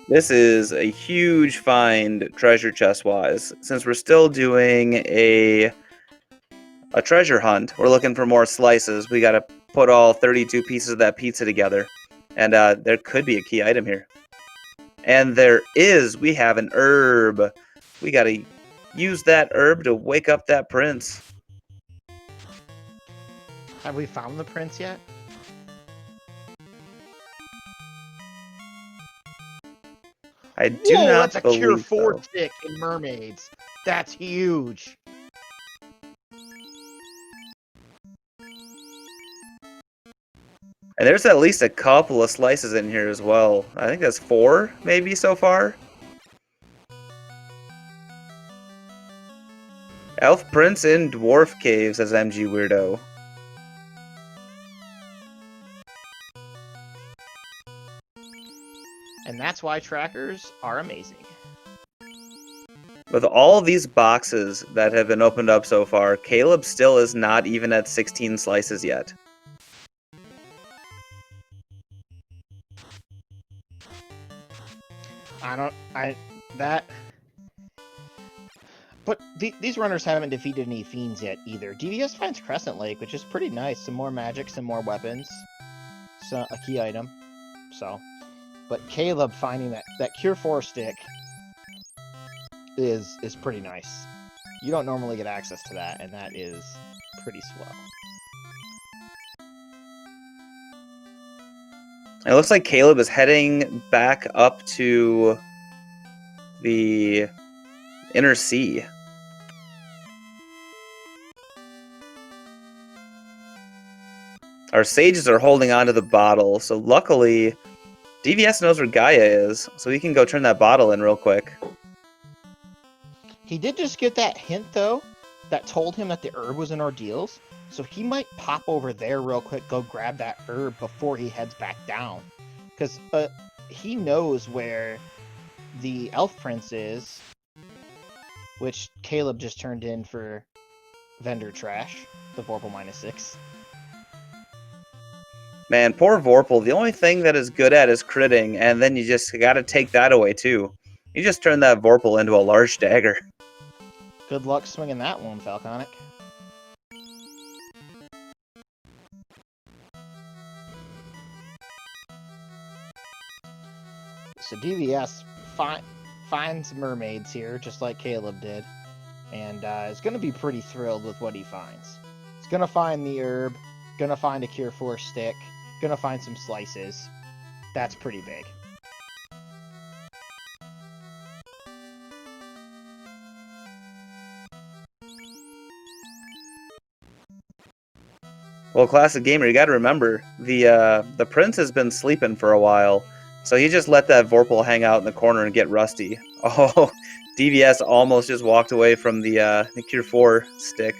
This is a huge find treasure chest wise. Since we're still doing a treasure hunt, we're looking for more slices. We got to put all 32 pieces of that pizza together, and there could be a key item here. And there is. We have an herb. We got to use that herb to wake up that prince. Have we found the prince yet? I do not that's believe a Cure 4 so. stick in mermaids. That's huge. And there's at least a couple of slices in here as well. I think that's 4, maybe, so far. Elf Prince in Dwarf Cave, says MG Weirdo. And that's why trackers are amazing. With all these boxes that have been opened up so far, Caleb still is not even at 16 slices yet. But these runners haven't defeated any fiends yet either. DVS finds Crescent Lake, which is pretty nice. Some more magic, some more weapons, so a key item. But Caleb finding that Cure 4 stick is pretty nice. You don't normally get access to that, and that is pretty swell. It looks like Caleb is heading back up to the Inner Sea. Our sages are holding on to the bottle, so luckily DVS knows where Gaia is, so he can go turn that bottle in real quick. He did just get that hint, though, that told him that the herb was in ordeals, so he might pop over there real quick, go grab that herb before he heads back down. Because he knows where the Elf Prince is, which Caleb just turned in for vendor trash, the Vorpal -6. Man, poor Vorpal. The only thing that is good at is critting, and then you just gotta take that away, too. You just turned that Vorpal into a large dagger. Good luck swinging that one, Falconic. So DVS finds mermaids here, just like Caleb did, and is going to be pretty thrilled with what he finds. He's going to find the herb, going to find a Cure 4 stick, going to find some slices. That's pretty big. Well, classic gamer, you got to remember the prince has been sleeping for a while, so he just let that Vorpal hang out in the corner and get rusty. Oh, DVS almost just walked away from the Cure 4 stick.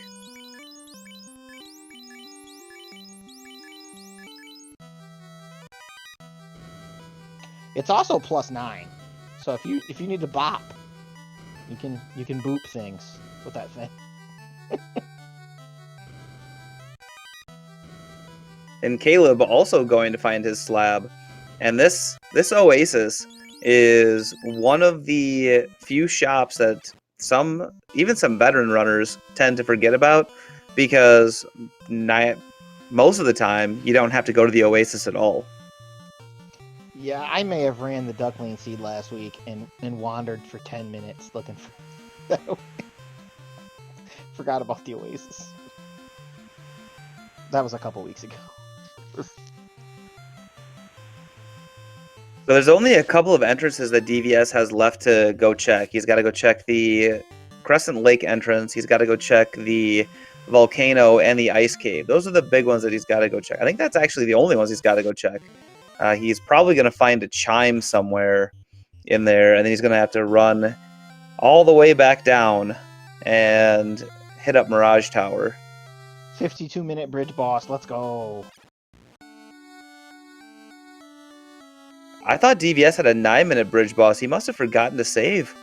It's also +9, so if you need to bop, you can boop things with that thing. And Caleb also going to find his slab. And this oasis is one of the few shops that even some veteran runners tend to forget about, because most of the time you don't have to go to the oasis at all. Yeah, I may have ran the duckling seed last week and wandered for 10 minutes looking for that. Forgot about the oasis. That was a couple weeks ago. So there's only a couple of entrances that DVS has left to go check. He's got to go check the Crescent Lake entrance. He's got to go check the volcano and the ice cave. Those are the big ones that he's got to go check. I think that's actually the only ones he's got to go check. He's probably going to find a chime somewhere in there, and then he's going to have to run all the way back down and hit up Mirage Tower. 52-minute bridge boss. Let's go. I thought DVS had a 9-minute bridge boss. He must have forgotten to save.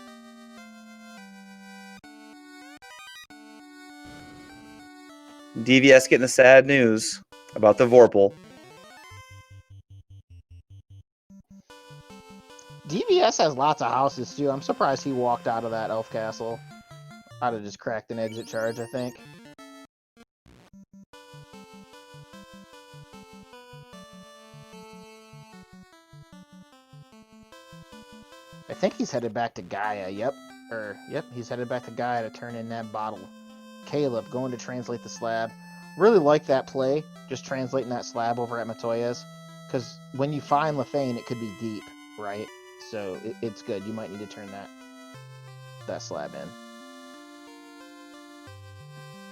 DVS getting the sad news about the Vorpal. DVS has lots of houses too. I'm surprised he walked out of that elf castle. I'd have just cracked an exit charge, I think. I think he's headed back to Gaia, yep, he's headed back to Gaia to turn in that bottle. Caleb, going to translate the slab. Really like that play, just translating that slab over at Matoya's, because when you find Lefane, it could be deep, right? So it's good. You might need to turn that slab in.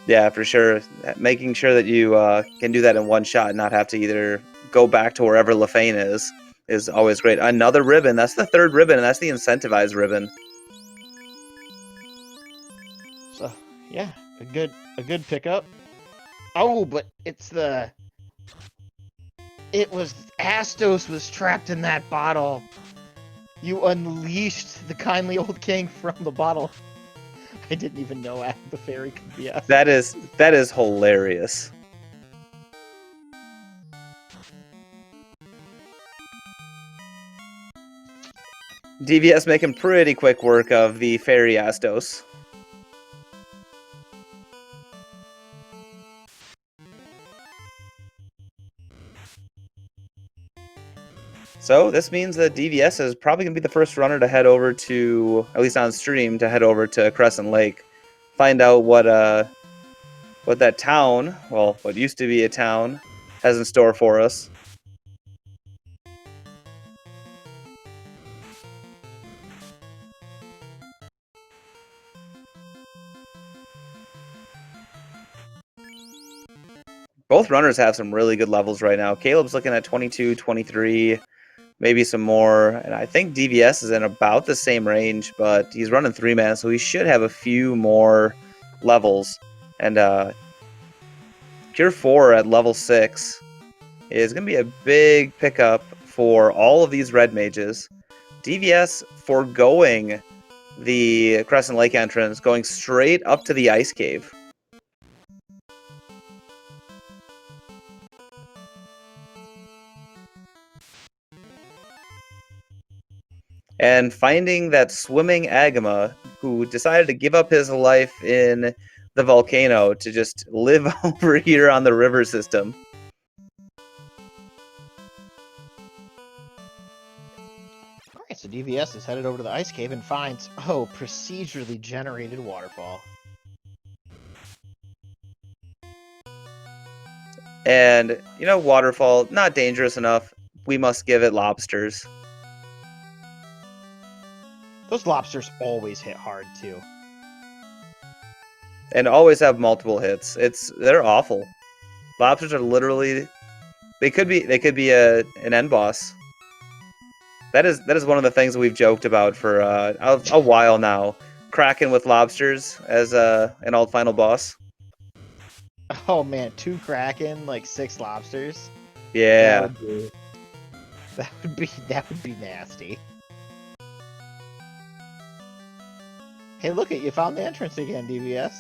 Yeah, for sure. Making sure that you can do that in one shot and not have to either go back to wherever Lefane is always great. Another ribbon. That's the third ribbon, and that's the incentivized ribbon. So yeah, a good pickup. Oh, but it was Astos was trapped in that bottle. You unleashed the kindly old king from the bottle. I didn't even know the fairy could be Astos. That is hilarious. DVS making pretty quick work of the fairy Astos. So this means that DVS is probably going to be the first runner to head over to, at least on stream, to head over to Crescent Lake. Find out what that town, well, what used to be a town, has in store for us. Both runners have some really good levels right now. Caleb's looking at 22, 23, maybe some more. And I think DVS is in about the same range, but he's running 3-man, so he should have a few more levels. And Cure 4 at level 6 is going to be a big pickup for all of these red mages. DVS foregoing the Crescent Lake entrance, going straight up to the ice cave. And finding that swimming Agama, who decided to give up his life in the volcano to just live over here on the river system. Alright, So DVS is headed over to the ice cave and finds, oh, procedurally generated waterfall. And, you know, waterfall, not dangerous enough. We must give it lobsters. Those lobsters always hit hard, too. And always have multiple hits. They're awful. Lobsters are literally they could be an end boss. That is one of the things we've joked about for a while now. Kraken with lobsters as an old final boss. Oh man, 2 Kraken, like 6 lobsters. Yeah. That would be nasty. Hey, look at you found the entrance again, DVS.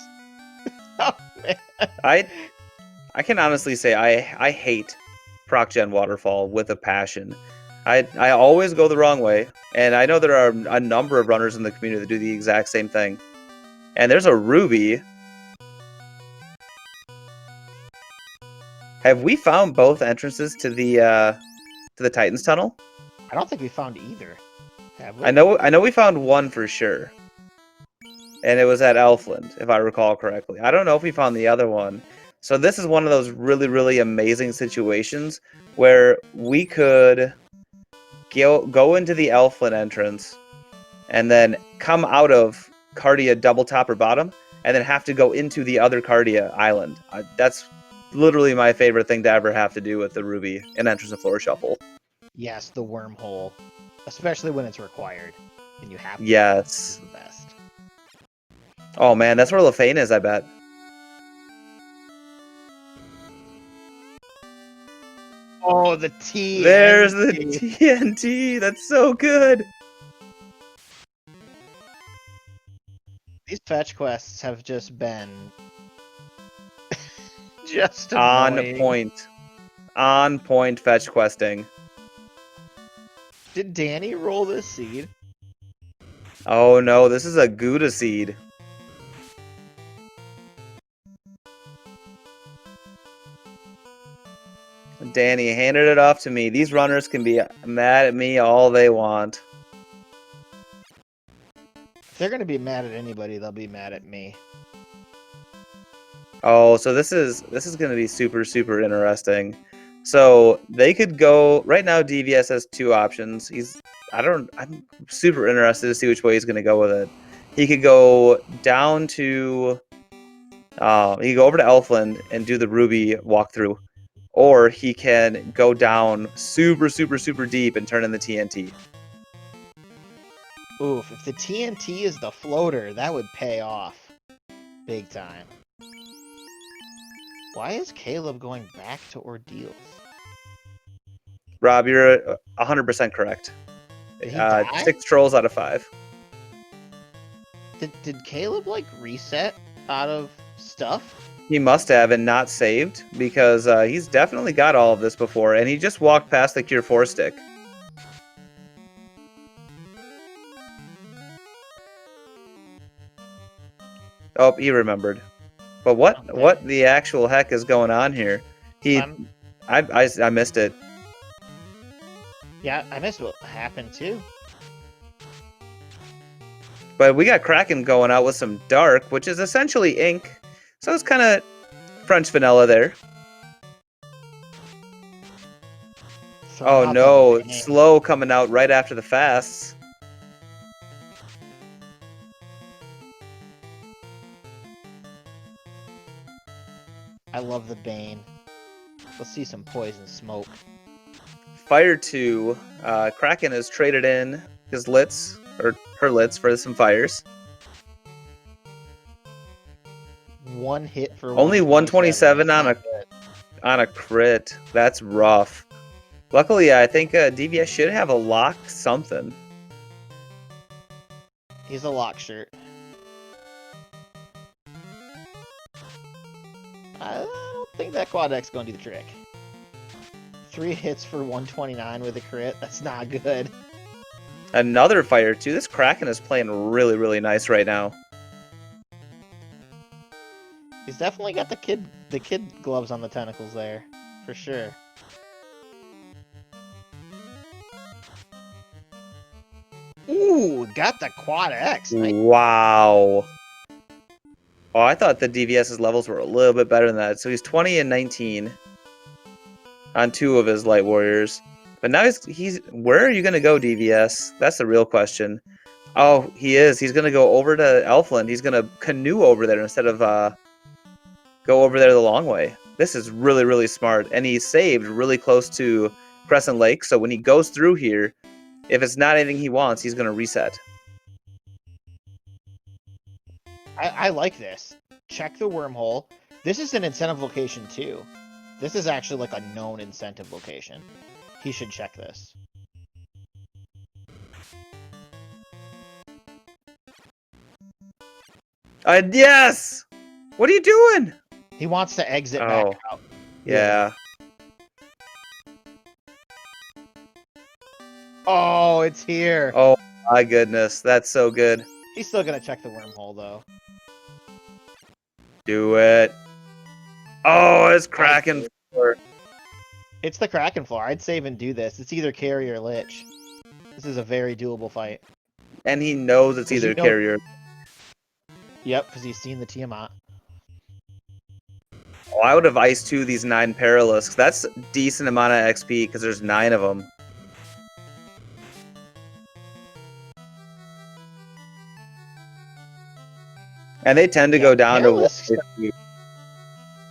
Oh man. I can honestly say I hate proc gen waterfall with a passion. I always go the wrong way, and I know there are a number of runners in the community that do the exact same thing. And there's a ruby. Have we found both entrances to the Titans tunnel? I don't think we found either. Have we? I know we found one for sure. And it was at Elfland, if I recall correctly. I don't know if we found the other one. So this is one of those really, really amazing situations where we could go into the Elfland entrance and then come out of Cardia double top or bottom and then have to go into the other Cardia island. That's literally my favorite thing to ever have to do with the Ruby and Entrance and Floor Shuffle. Yes, the wormhole. Especially when it's required. And you have to. Yes. Is the best. Oh man, that's where Lefane is, I bet. Oh, the TNT. There's the TNT. That's so good. These fetch quests have just been just annoying. On point fetch questing. Did Danny roll this seed? Oh no, this is a Gouda seed. Danny handed it off to me. These runners can be mad at me all they want. If they're gonna be mad at anybody, they'll be mad at me. Oh, so this is going to be super, super interesting. So they could go right now. DVS has 2 options. I'm super interested to see which way he's going to go with it. He could go down to, he could go over to Elfland and do the Ruby walkthrough, or he can go down super, super, super deep and turn in the TNT. Oof, if the TNT is the floater, that would pay off. Big time. Why is Caleb going back to ordeals? Rob, you're 100% correct. Did he die? 6 trolls out of 5. Did Caleb, like, reset out of stuff? He must have and not saved, because he's definitely got all of this before, and he just walked past the Cure 4 stick. Oh, he remembered. But what the actual heck is going on here? I missed it. Yeah, I missed what happened too. But we got Kraken going out with some dark, which is essentially ink. So it's kind of French vanilla there. Oh no, slow coming out right after the fasts. I love the Bane. Let's see some poison smoke. Fire 2. Kraken has traded in his lits, or her lits, for some fires. 1 hit for only 127 on a crit. That's rough. Luckily, I think DVS should have a lock something. He's a lock shirt. I don't think that quad deck's going to do the trick. 3 hits for 129 with a crit. That's not good. Another fire 2. This Kraken is playing really, really nice right now. He's definitely got the kid gloves on the tentacles there, for sure. Ooh, got the quad X. Nice. Wow. Oh, I thought the DVS's levels were a little bit better than that. So he's 20 and 19 on 2 of his light warriors. But now he's where are you gonna go, DVS? That's the real question. Oh, he is. He's gonna go over to Elfland. He's gonna canoe over there instead of go over there the long way. This is really, really smart. And he's saved really close to Crescent Lake. So when he goes through here, if it's not anything he wants, he's gonna reset. I like this. Check the wormhole. This is an incentive location too. This is actually like a known incentive location. He should check this. Yes! What are you doing? He wants to exit back out. Yeah. Oh, it's here. Oh my goodness, that's so good. He's still gonna check the wormhole though. Do it. Oh, it's Kraken floor. It's the Kraken floor. I'd save and do this. It's either carry or lich. This is a very doable fight. And he knows it's either carrier. Yep, because he's seen the Tiamat. Oh, I would have iced 2 of these 9 Perilous. That's a decent amount of XP because there's 9 of them. And they tend to go down Perilous, to 1.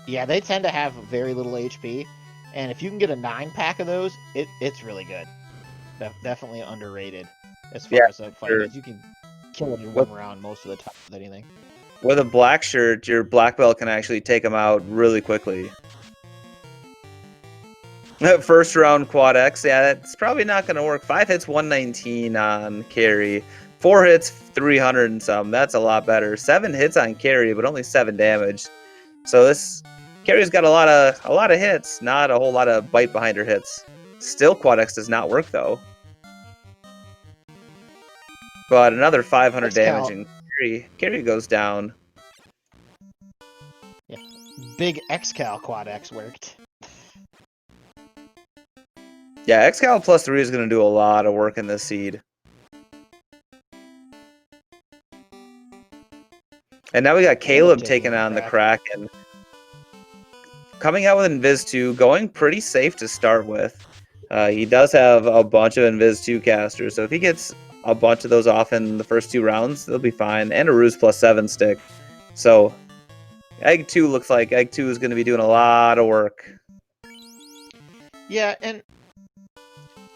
Yeah, they tend to have very little HP. And if you can get a 9-pack of those, it's really good. Definitely underrated as far as a fight is. You can kill it in 1 round most of the time with anything. With a black shirt, your black belt can actually take them out really quickly. First round quad X, yeah, that's probably not going to work. 5 hits, 119 on carry. 4 hits, 300 and some. That's a lot better. 7 hits on carry, but only 7 damage. So this carry's got a lot of hits, not a whole lot of bite behind her hits. Still, quad X does not work though. But another 500 damage and carry goes down. Yeah, big Xcal quad X worked. Yeah, Xcal plus 3 is going to do a lot of work in this seed. And now we got Caleb taking on the Kraken. Coming out with Invis 2, going pretty safe to start with. He does have a bunch of Invis 2 casters, so if he gets a bunch of those off in the first 2 rounds, they'll be fine. And a Ruse plus 7 stick. So Egg 2 looks like Egg 2 is going to be doing a lot of work. Yeah, and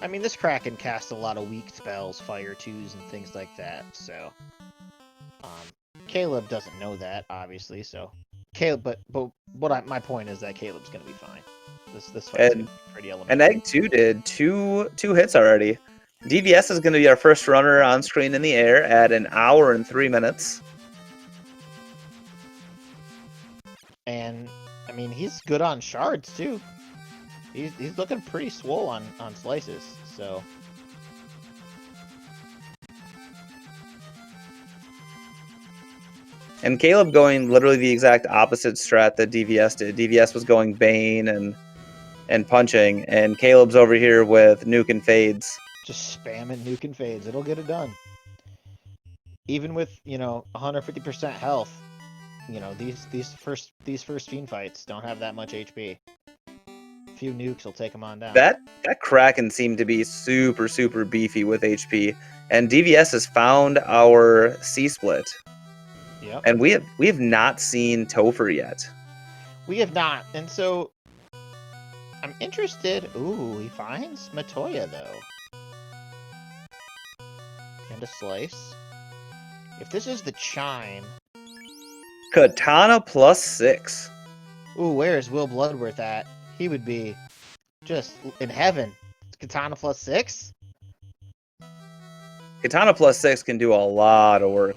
I mean, this Kraken casts a lot of weak spells, fire 2s and things like that, so Caleb doesn't know that, obviously, so Caleb, but my point is that Caleb's going to be fine. This fight's going to be pretty elementary. And Egg 2 did two hits already. DVS is going to be our first runner on screen in the air at 1 hour and 3 minutes. And I mean, he's good on shards too. He's looking pretty swole on slices, so. And Caleb going literally the exact opposite strat that DVS did. DVS was going Bane and punching, and Caleb's over here with nuke and fades. Just spamming nuke and fades. It'll get it done. Even with, 150% health, these first fiend fights don't have that much HP. A few nukes will take them on down. That Kraken seemed to be super, super beefy with HP, and DVS has found our C-split. Yep. And we have not seen Topher yet. We have not, and so I'm interested. Ooh, he finds Matoya though, and a slice. If this is the chime, Katana plus 6. Ooh, where's Will Bloodworth at? He would be just in heaven. Katana plus 6. Katana plus 6 can do a lot of work.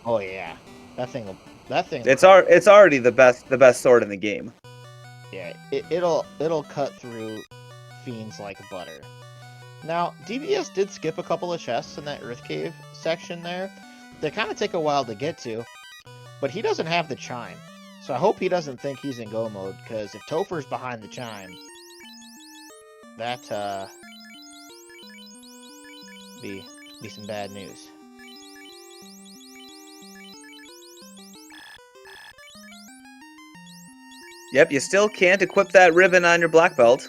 Oh yeah, that thing. It's already the best sword in the game. Yeah, it'll cut through fiends like butter. Now, DBS did skip a couple of chests in that Earth Cave section there. They kind of take a while to get to, but he doesn't have the chime. So I hope he doesn't think he's in go mode, because if Topher's behind the chime, that be Be some bad news. Yep, you still can't equip that ribbon on your black belt.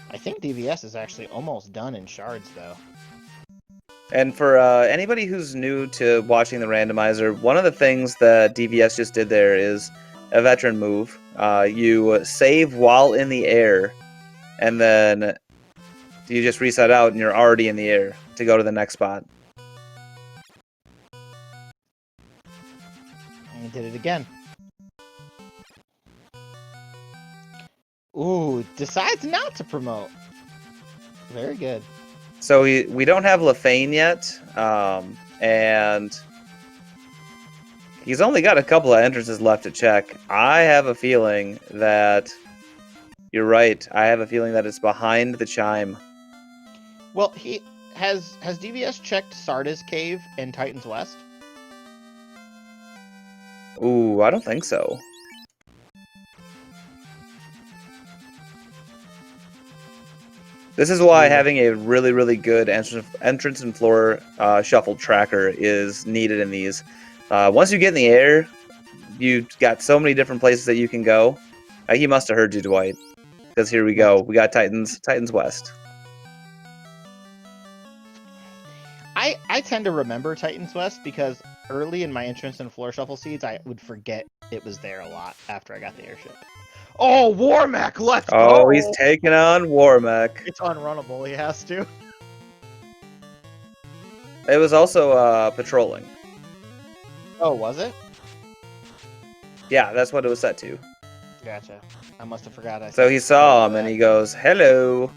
I think DVS is actually almost done in shards, though. And for anybody who's new to watching the randomizer, one of the things that DVS just did there is a veteran move. You save while in the air, and then you just reset out and you're already in the air to go to the next spot. And he did it again. Ooh, decides not to promote. Very good. So we don't have Lefane yet, and he's only got a couple of entrances left to check. I have a feeling that you're right. I have a feeling that it's behind the chime. Well, he has DVS checked Sarda's Cave and Titan's West? Ooh, I don't think so. This is why having a really, really good entrance and floor shuffle tracker is needed in these. Once you get in the air, you've got so many different places that you can go. He must have heard you, Dwight. Because here we go. We got Titan's West. I tend to remember Titan's West because early in my entrance and floor shuffle seeds, I would forget it was there a lot after I got the airship. Oh, Warmack, let's go! Oh, he's taking on Warmack. It's unrunnable, he has to. It was also patrolling. Oh, was it? Yeah, that's what it was set to. Gotcha. I must have forgot. So he saw him and he goes, "Hello."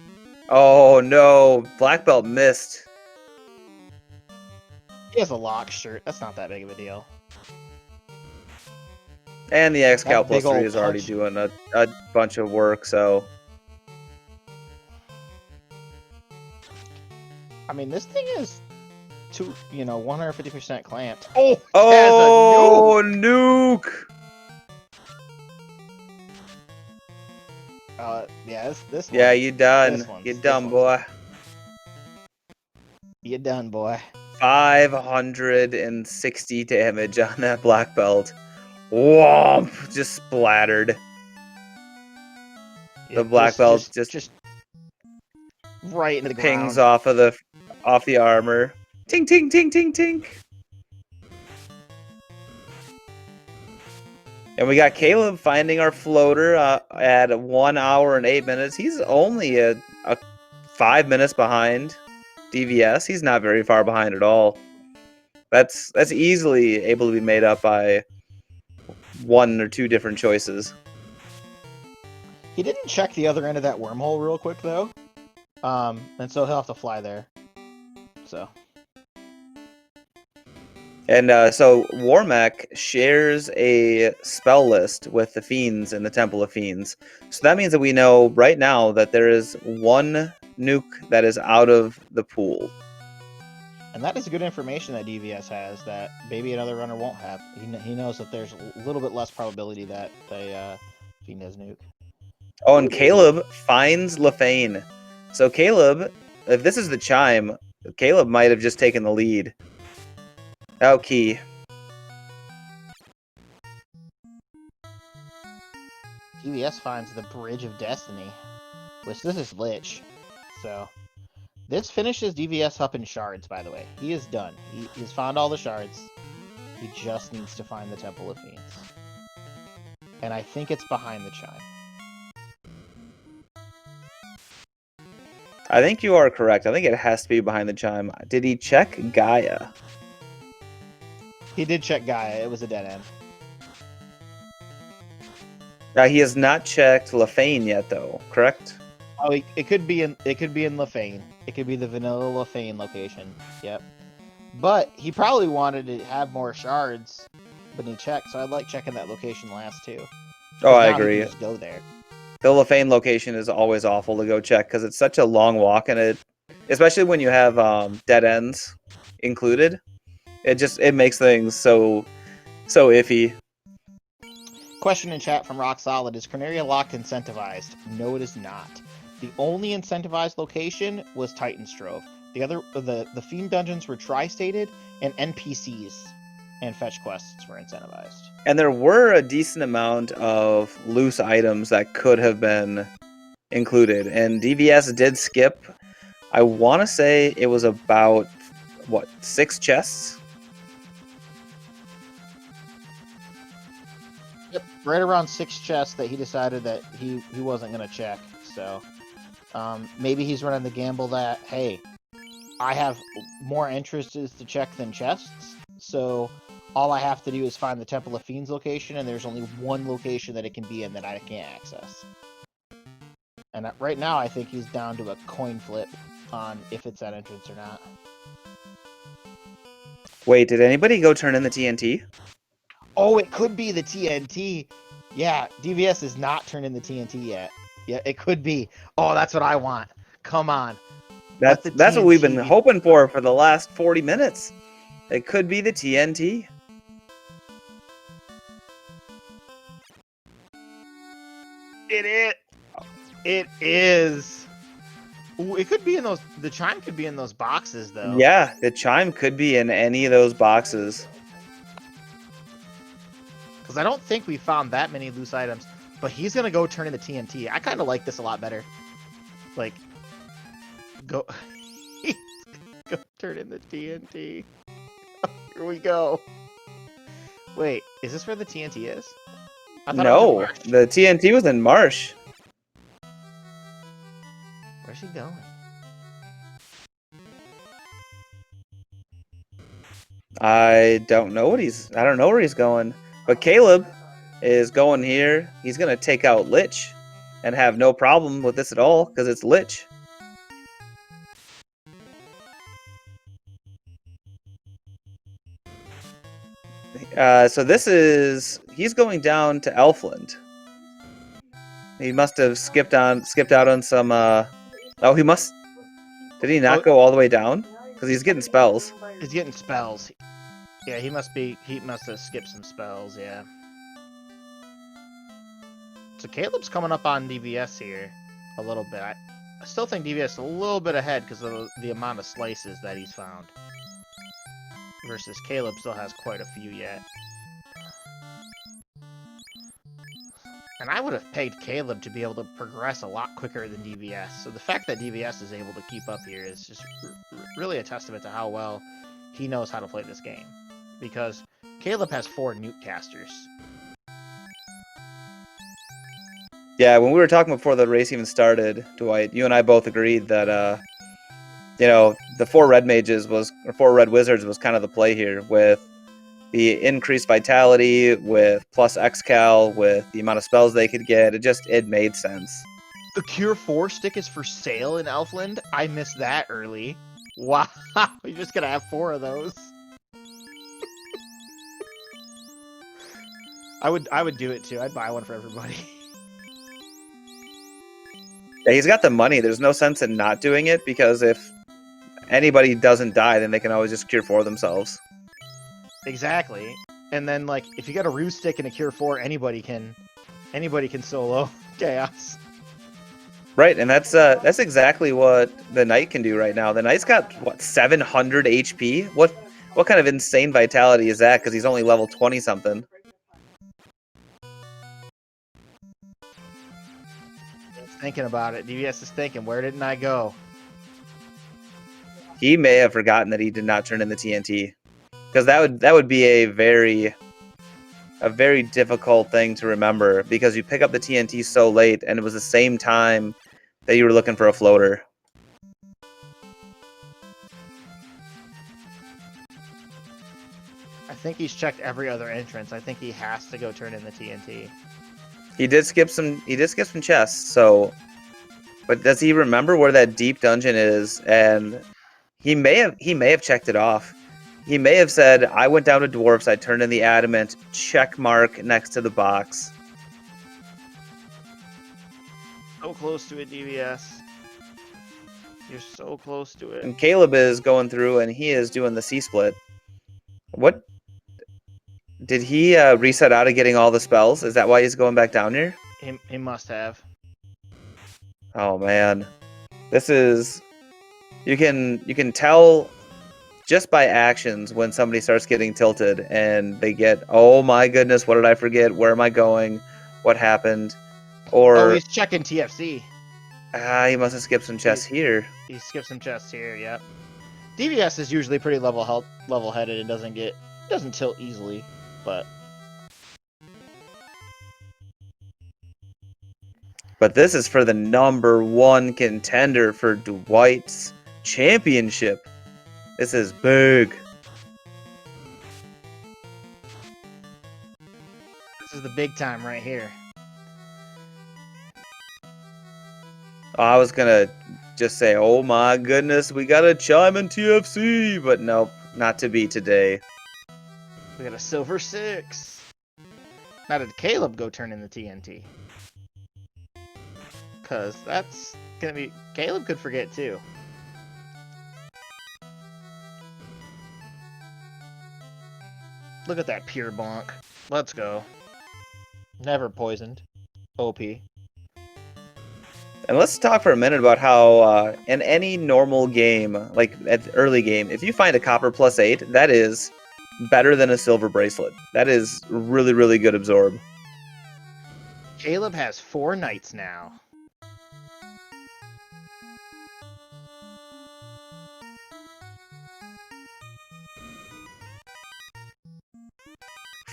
Oh no, black belt missed. He has a lock shirt. That's not that big of a deal. And the X-Cal That big plus 3 old is already punch. doing a bunch of work, so... I mean, this thing is 150% clamped. Oh, nuke! Yeah, this one. Yeah, you done. This one's- You this done, one's- boy. You done, boy. 560 damage on that black belt. Womp! Just splattered. The black belt just right into the pings ground. off the armor. Tink, tink, tink, tink, tink. And we got Caleb finding our floater at 1 hour and 8 minutes. He's only a 5 minutes behind DVS. He's not very far behind at all. That's easily able to be made up by 1 or 2 different choices. He didn't check the other end of that wormhole real quick though, and so he'll have to fly there. So. And so Warmack shares a spell list with the Fiends in the Temple of Fiends. So that means that we know right now that there is 1 nuke that is out of the pool. And that is good information that DVS has that maybe another runner won't have. He knows that there's a little bit less probability that a Fiend has nuke. Oh, and Caleb finds Lefane. So Caleb, if this is the chime, Caleb might have just taken the lead. Oh, key. DVS finds the Bridge of Destiny, which this is Lich. So this finishes DVS up in shards, by the way. He is done. He's found all the shards. He just needs to find the Temple of Fiends. And I think it's behind the chime. I think you are correct. I think it has to be behind the chime. Did he check Gaia? He did check Gaia. It was a dead end. He has not checked Lefane yet, though. Correct? Oh, it could be in Lefane. It could be the vanilla Lefane location. Yep. But he probably wanted to have more shards when he checked, so I'd like checking that location last too. Oh, I Now he agree. can just go there. The Lefane location is always awful to go check because it's such a long walk, and it, especially when you have dead ends included, it makes things so iffy. Question in chat from Rock Solid: is Corneria locked incentivized? No, it is not. The only incentivized location was Titan's Trove. The Fiend dungeons were tri-stated, and NPCs and fetch quests were incentivized. And there were a decent amount of loose items that could have been included, and DVS did skip. I want to say it was about, what, 6 chests? Yep, right around 6 chests that he decided that he wasn't going to check. So maybe he's running the gamble that, hey, I have more entrances to check than chests, so all I have to do is find the Temple of Fiends location, and there's only one location that it can be in that I can't access. And right now, I think he's down to a coin flip on if it's that entrance or not. Wait, did anybody go turn in the TNT? Oh, it could be the TNT. Yeah, DVS is not turned in the TNT yet. Yeah, it could be. Oh, that's what I want. Come on. That's what we've been hoping for the last 40 minutes. It could be the TNT. It is. Ooh, it could be in those. The chime could be in those boxes, though. Yeah, the chime could be in any of those boxes. Because I don't think we found that many loose items. But he's gonna go turn in the TNT. I kind of like this a lot better. Like, go turn in the TNT. Here we go. Wait, is this where the TNT is? No, the TNT was in Marsh. Where's he going? I don't know where he's going. But Caleb is going here. He's gonna take out Lich and have no problem with this at all because it's Lich. So he's going down to Elfland. He must have skipped out on some. He must. Did he not go all the way down? Because he's getting spells. He's getting spells. Yeah, he must have skipped some spells. Yeah. So Caleb's coming up on DVS here a little bit. I still think DVS is a little bit ahead because of the amount of slices that he's found. Versus Caleb still has quite a few yet. And I would have pegged Caleb to be able to progress a lot quicker than DVS. So the fact that DVS is able to keep up here is just really a testament to how well he knows how to play this game. Because Caleb has 4 Newt casters. Yeah, when we were talking before the race even started, Dwight, you and I both agreed that the 4 red mages or 4 red wizards was kind of the play here, with the increased vitality, with plus excal, with the amount of spells they could get. It made sense. The Cure 4 stick is for sale in Elfland. I missed that early. Wow, you're just gonna have 4 of those. I would do it too. I'd buy one for everybody. Yeah, he's got the money. There's no sense in not doing it, because if anybody doesn't die, then they can always just cure 4 themselves. Exactly. And then, like, if you got a Rue stick and a Cure 4, anybody can solo Chaos. Right, and that's exactly what the Knight can do right now. The Knight's got, what, 700 HP? What kind of insane vitality is that? Because he's only level 20-something. Thinking about it. DVS is thinking, where didn't I go? He may have forgotten that he did not turn in the TNT. Because that would be a very difficult thing to remember, because you pick up the TNT so late, and it was the same time that you were looking for a floater. I think he's checked every other entrance. I think he has to go turn in the TNT. He did skip some chests, so, but does he remember where that deep dungeon is? And he may have checked it off. He may have said, I went down to dwarfs, I turned in the adamant, check mark next to the box. So close to it, DVS. You're so close to it. And Caleb is going through and he is doing the C-split. What? Did he reset out of getting all the spells? Is that why he's going back down here? He must have. Oh man, this is you can tell just by actions when somebody starts getting tilted and they get, oh my goodness, what did I forget? Where am I going? What happened? Oh, Or he's checking TFC. he must have skipped some chests here. He skipped some chests here. Yep. DVS is usually pretty level-headed and doesn't tilt easily, but this is for the #1 contender for Dwight's championship. This is big. this is the big time right here. I was gonna just say, oh my goodness, we got a chime in TFC, but nope, not to be today. We got a silver 6. Now did Caleb go turn in the TNT? Cause that's gonna be Caleb could forget too. Look at that pure bonk. Let's go. Never poisoned. OP. And let's talk for a minute about how in any normal game, like at the early game, if you find a copper +8, that is better than a silver bracelet. That is really, really good absorb. Caleb has 4 knights now.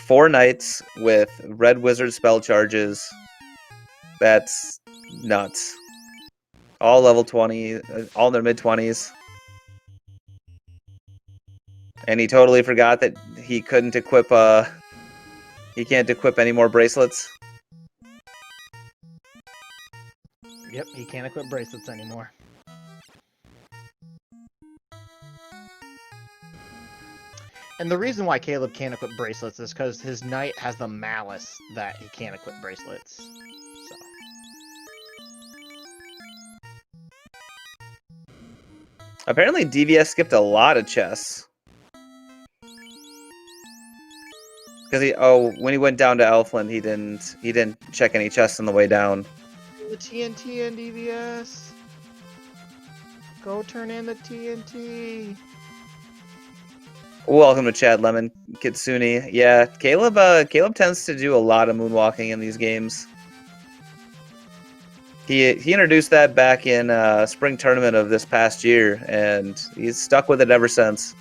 Four knights with red wizard spell charges. That's nuts. All level 20, all in their mid-20s. And he totally forgot that he couldn't equip, he can't equip any more bracelets. Yep, he can't equip bracelets anymore. And the reason why Caleb can't equip bracelets is because his knight has the malice that he can't equip bracelets. So. Apparently DVS skipped a lot of chests. Because when he went down to Elfland, he didn't check any chests on the way down. The TNT and DVS. Go turn in the TNT. Welcome to Chad Lemon, Kitsune. Yeah, Caleb tends to do a lot of moonwalking in these games. He introduced that back in spring tournament of this past year, and he's stuck with it ever since.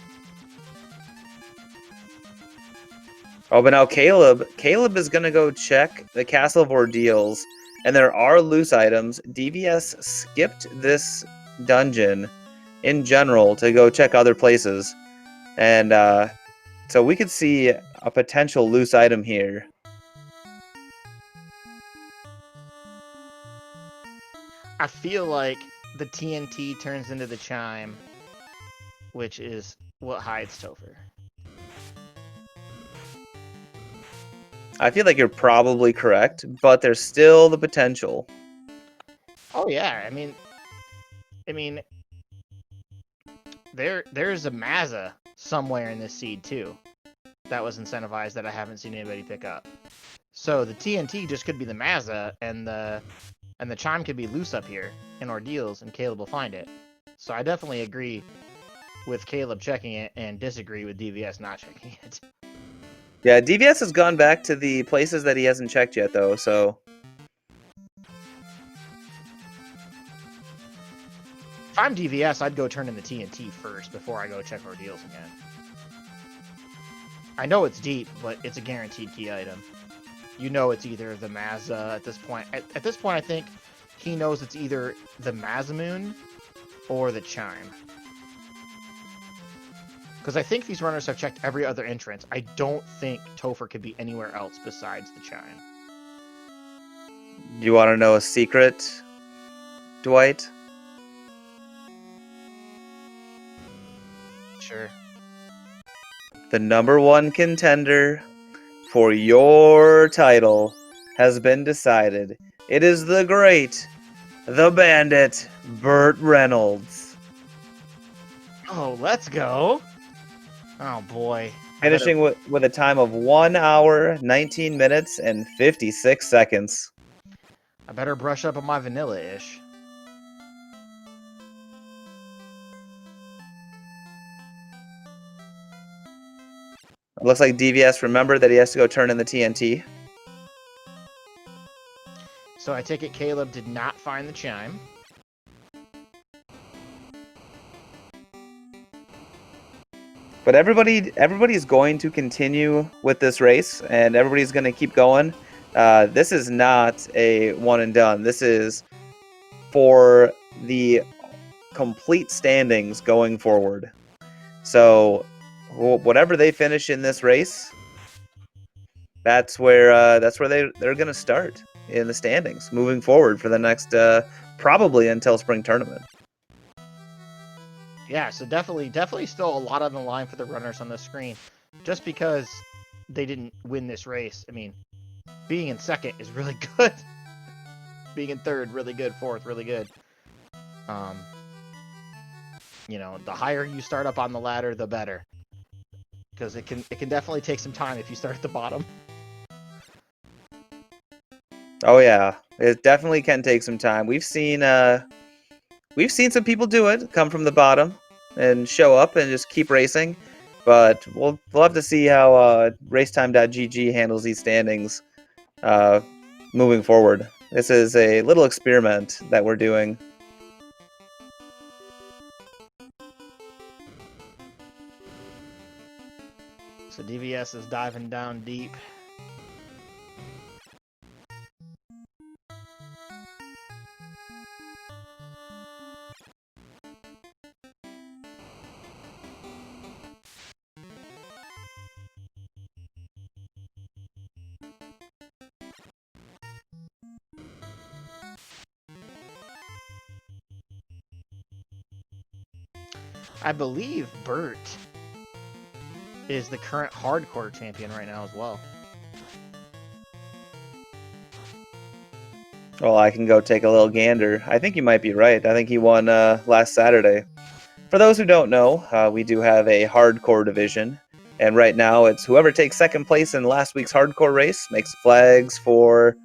Oh, but now Caleb is gonna go check the Castle of Ordeals, and there are loose items. DVS skipped this dungeon in general to go check other places. And so we could see a potential loose item here. I feel like the TNT turns into the chime, which is what hides Topher. I feel like you're probably correct, but there's still the potential. Oh yeah, I mean, there's a Mazza somewhere in this seed too that was incentivized that I haven't seen anybody pick up. So the TNT just could be the Mazza, and the chime could be loose up here in Ordeals, and Caleb will find it. So I definitely agree with Caleb checking it and disagree with DVS not checking it. Yeah, DVS has gone back to the places that he hasn't checked yet, though, so... If I'm DVS, I'd go turn in the TNT first before I go check Ordeals again. I know it's deep, but it's a guaranteed key item. You know it's either the Mazza at this point. At this point, I think he knows it's either the Mazzamoon or the Chime. Because I think these runners have checked every other entrance. I don't think Topher could be anywhere else besides the Chime. You want to know a secret, Dwight? Sure. The #1 contender for your title has been decided. It is the great, the bandit, Burt Reynolds. Oh, let's go. Oh, boy. finishing with a time of 1 hour, 19 minutes, and 56 seconds. I better brush up on my vanilla-ish. It looks like DVS remembered that he has to go turn in the TNT. So I take it Caleb did not find the chime. But everybody's going to continue with this race, and everybody's going to keep going. This is not a one and done. This is for the complete standings going forward. So whatever they finish in this race, that's where they're going to start in the standings moving forward for the next probably until spring tournament. Yeah, so definitely still a lot on the line for the runners on the screen. Just because they didn't win this race, I mean, being in second is really good. Being in third, really good. Fourth, really good. You know, the higher you start up on the ladder, the better. Because it can definitely take some time if you start at the bottom. Oh yeah, it definitely can take some time. We've seen some people do it, come from the bottom and show up and just keep racing. But we'll have to see how racetime.gg handles these standings moving forward. This is a little experiment that we're doing. So DVS is diving down deep. I believe Bert is the current hardcore champion right now as well. Well, I can go take a little gander. I think you might be right. I think he won last Saturday. For those who don't know, we do have a hardcore division. And right now, it's whoever takes second place in last week's hardcore race makes flags for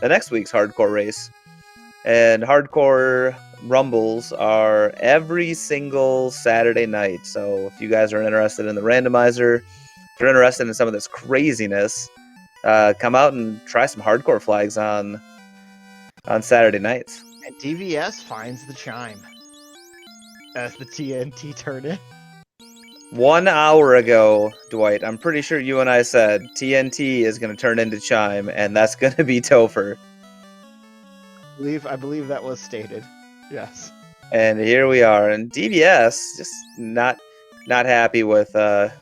the next week's hardcore race. And hardcore rumbles are every single Saturday night. So if you guys are interested in the randomizer, if you're interested in some of this craziness, come out and try some hardcore flags on Saturday nights. And DVS finds the chime as the TNT turn in. 1 hour ago, Dwight, I'm pretty sure you and I said TNT is going to turn into chime, and that's going to be Topher. I believe that was stated. Yes. And here we are, and DVS just not happy with the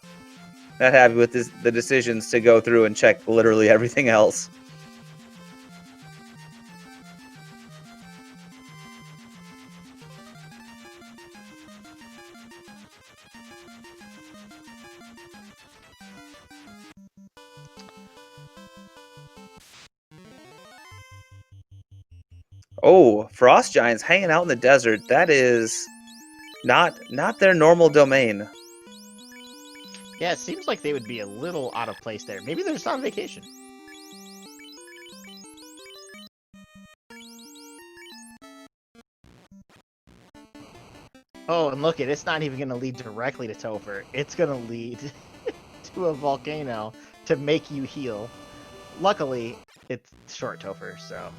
decisions to go through and check literally everything else. Oh, frost giants hanging out in the desert. That is not their normal domain. Yeah, it seems like they would be a little out of place there. Maybe they're just on vacation. Oh, and look, it's not even going to lead directly to Topher. It's going to lead to a volcano to make you heal. Luckily, it's short Topher, so...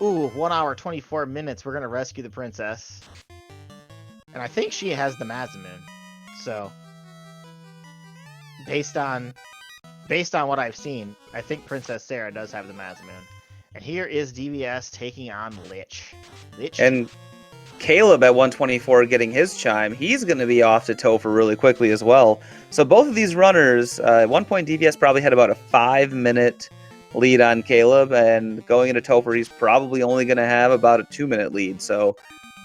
Ooh, 1 hour, 24 minutes. We're going to rescue the princess. And I think she has the Mazamoon. So, based on what I've seen, I think Princess Sarah does have the Mazamoon. And here is DVS taking on Lich. And Caleb at 124 getting his chime. He's going to be off to Topher really quickly as well. So both of these runners, at one point DVS probably had about a 5-minute lead on Caleb, and going into Topher, he's probably only going to have about a 2-minute lead. So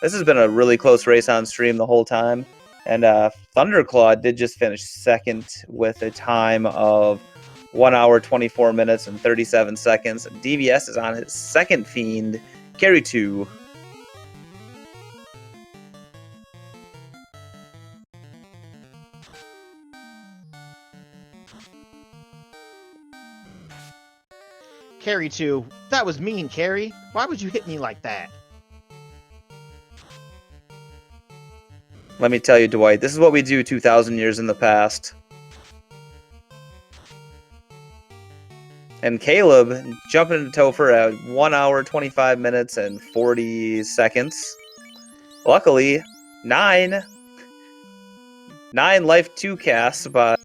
this has been a really close race on stream the whole time. And Thunderclaw did just finish second with a time of 1 hour, 24 minutes, and 37 seconds. DVS is on his second Fiend, Carry 2. Carry 2, that was mean, Carry. Why would you hit me like that? Let me tell you, Dwight, this is what we do 2,000 years in the past. And Caleb jumping into Topher at 1 hour, 25 minutes, and 40 seconds. Luckily, 9 life 2 casts, but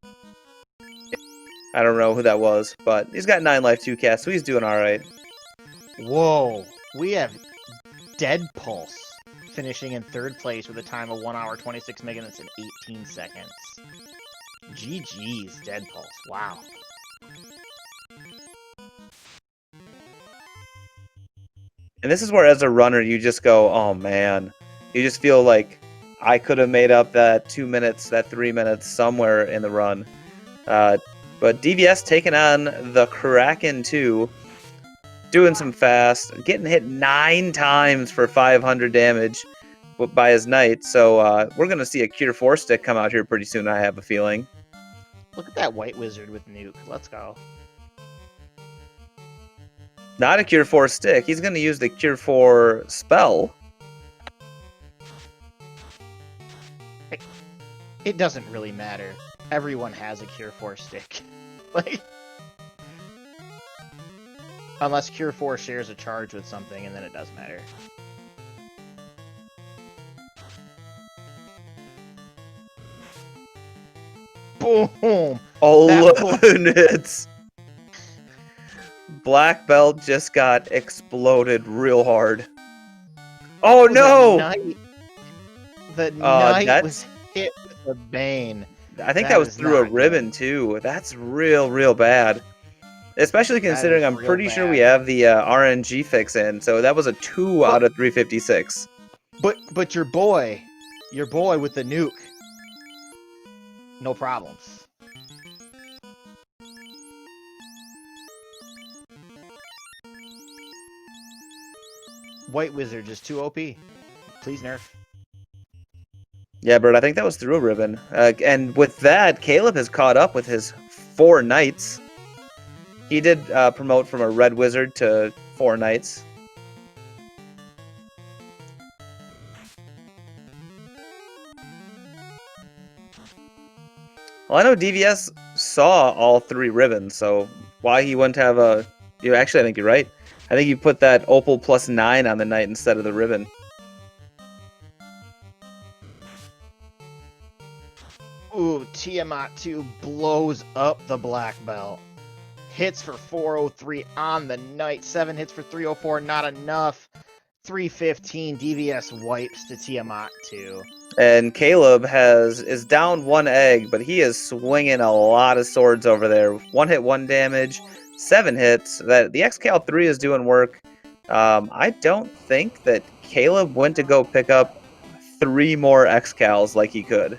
I don't know who that was, but he's got 9 life 2 casts, so he's doing alright. Whoa, we have Dead Pulse finishing in 3rd place with a time of 1 hour, 26 minutes, and 18 seconds. GG's, Dead Pulse. Wow. And this is where, as a runner, you just go, oh man. You just feel like I could have made up that 2 minutes, that 3 minutes somewhere in the run. But DVS taking on the Kraken 2, doing some fast, getting hit 9 times for 500 damage by his knight. So we're going to see a Cure 4 stick come out here pretty soon, I have a feeling. Look at that White Wizard with Nuke. Let's go. Not a Cure 4 stick. He's going to use the Cure 4 spell. It doesn't really matter. Everyone has a Cure 4 stick. Like, unless Cure 4 shares a charge with something, and then it does matter. Boom! Oh, units! Black belt just got exploded real hard. Oh no! The knight was hit with a bane. I think that was through a ribbon too. That's real bad. Especially considering I'm pretty sure we have the RNG fix in, so that was a 2 out of 356. But your boy with the nuke, no problems. White Wizard just too OP. Please nerf. Yeah, Bert, I think that was through a ribbon. And with that, Caleb has caught up with his 4 knights. He did promote from a red wizard to 4 knights. Well, I know DVS saw all 3 ribbons, so why he wouldn't have a... Actually, I think you're right. I think you put that Opal plus 9 on the knight instead of the ribbon. Ooh, Tiamat 2 blows up the black belt. Hits for 403 on the knight. 7 hits for 304, not enough. 315, DVS wipes to Tiamat 2. And Caleb is down 1 egg, but he is swinging a lot of swords over there. 1 hit, 1 damage, 7 hits. The XCal 3 is doing work. I don't think that Caleb went to go pick up 3 more XCals like he could.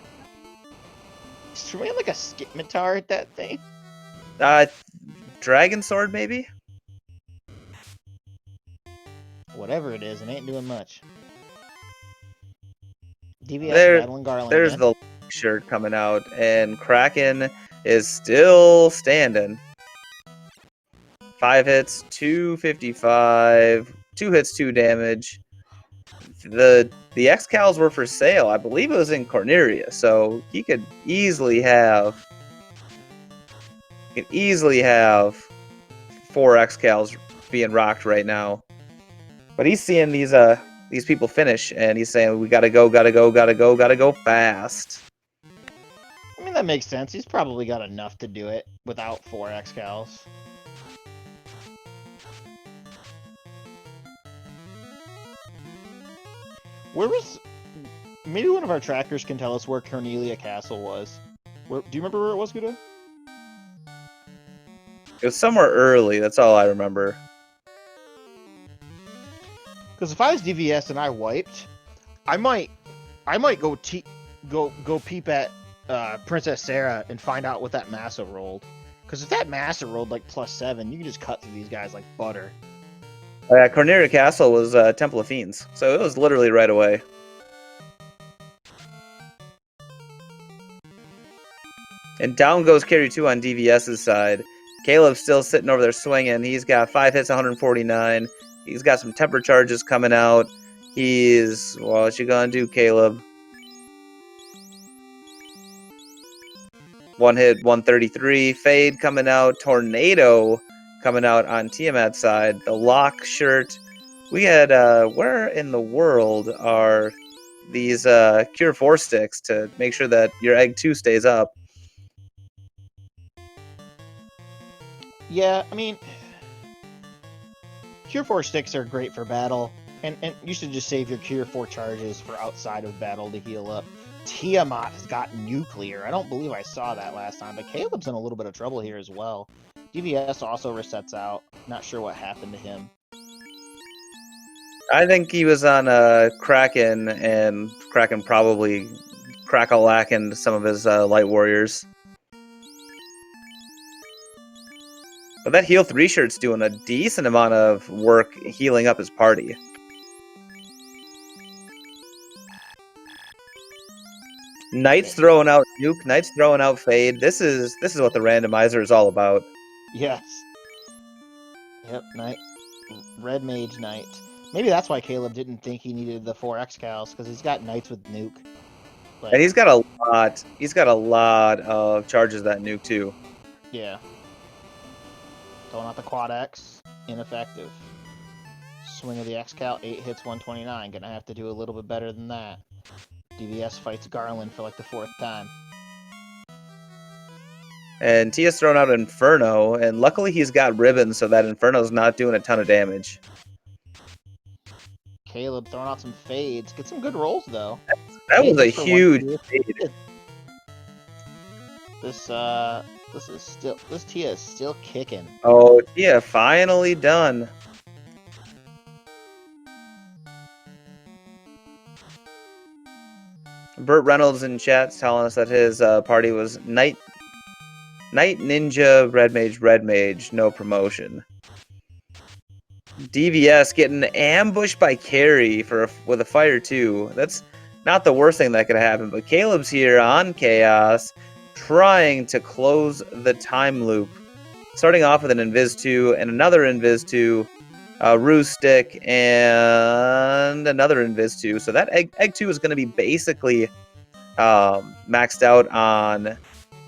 Should we have like a Skitmitar at that thing? Dragon Sword, maybe? Whatever it is, it ain't doing much. DVS battling Garland. There's again. the shirt coming out, and Kraken is still standing. 5 hits, 255, 2 hits, 2 damage. The XCals were for sale. I believe it was in Corneria, so he could easily have 4 XCals being rocked right now. But he's seeing these people finish, and he's saying, we gotta go fast. I mean, that makes sense. He's probably got enough to do it without 4 XCals. Where was... Maybe one of our trackers can tell us where Cornelia Castle was. Do you remember where it was, Guda? It was somewhere early, that's all I remember. Because if I was DVS and I wiped, I might go peep at Princess Sarah and find out what that Massa rolled. Because if that Massa rolled like +7, you can just cut through these guys like butter. Corneria Castle was Temple of Fiends, so it was literally right away. And down goes Carry 2 on DVS's side. Caleb's still sitting over there swinging. He's got 5 hits, 149. He's got some temper charges coming out. He's, well, what you gonna do, Caleb? 1 hit, 133. Fade coming out. Tornado coming out on Tiamat's side. The lock shirt. We had, where in the world are these Cure 4 sticks to make sure that your Egg 2 stays up? Yeah, I mean, Cure 4 sticks are great for battle, and you should just save your Cure 4 charges for outside of battle to heal up. Tiamat has got nuclear. I don't believe I saw that last time, but Caleb's in a little bit of trouble here as well. DVS also resets out. Not sure what happened to him. I think he was on Kraken, and Kraken probably crack-a-lacking some of his light warriors. But that heal 3 shirt's doing a decent amount of work healing up his party. Knight's throwing out Nuke, Knight's throwing out Fade. This is what the randomizer is all about. Yes. Yep, Knight. Red Mage Knight. Maybe that's why Caleb didn't think he needed the 4 Excals, because he's got Knights with Nuke. But, and he's got a lot of charges that Nuke too. Yeah. Throwing out the Quad X, ineffective. Swing of the Excal, 8 hits, 129. Gonna have to do a little bit better than that. DVS fights Garland for like the 4th time. And Tia's thrown out Inferno, and luckily he's got ribbons, so that Inferno's not doing a ton of damage. Caleb throwing out some fades. Get some good rolls though. That was a huge fade. This Tia is still kicking. Oh, Tia finally done. Burt Reynolds in chat's telling us that his party was Knight Ninja, Red Mage, no promotion. DVS getting ambushed by Carrie with a Fire 2. That's not the worst thing that could happen, but Caleb's here on Chaos trying to close the time loop. Starting off with an Invis 2 and another Invis 2, Ruse Stick, and another Invis 2. So that Egg 2 is going to be basically maxed out on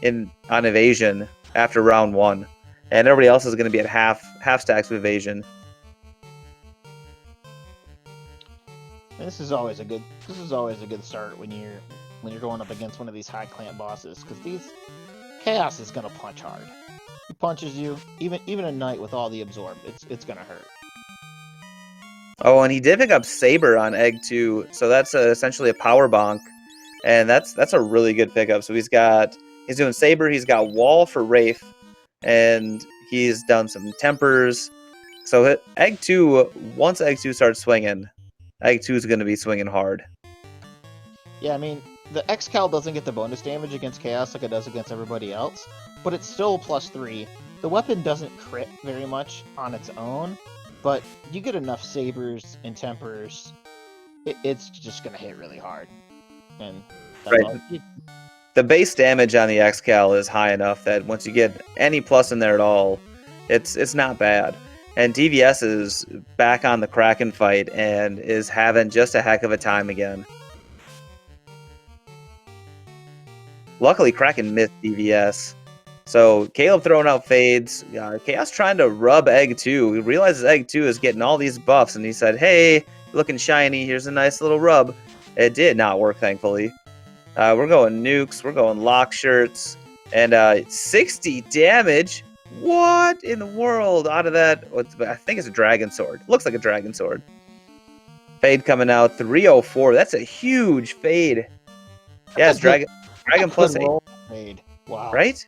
evasion after round 1. And everybody else is going to be at half stacks of evasion. This is always a good start when you're going up against one of these high clamp bosses, because these Chaos is gonna punch hard. He punches you, even a Knight with all the absorb, it's gonna hurt. Oh, and he did pick up Saber on Egg 2, so that's essentially a power bonk, and that's a really good pickup. So he's doing Saber, he's got Wall for Wraith, and he's done some Tempers. So Egg 2, once Egg 2 starts swinging, Egg 2 is going to be swinging hard. Yeah, I mean, the Excal doesn't get the bonus damage against Chaos like it does against everybody else, but it's still +3. The weapon doesn't crit very much on its own, but you get enough Sabers and Tempers, it's just going to hit really hard. And that's all. The base damage on the Excal is high enough that once you get any plus in there at all, it's not bad. And DVS is back on the Kraken fight and is having just a heck of a time again. Luckily, Kraken missed DVS. So Caleb throwing out fades. Chaos trying to rub Egg 2. He realizes Egg 2 is getting all these buffs, and he said, hey, looking shiny, here's a nice little rub. It did not work, thankfully. We're going nukes, we're going lock shirts, and 60 damage. What in the world out of that? I think it's a dragon sword. Looks like a dragon sword. Fade coming out, 304. That's a huge fade. Yeah, it's dragon plus 8. Fade. Wow. Right?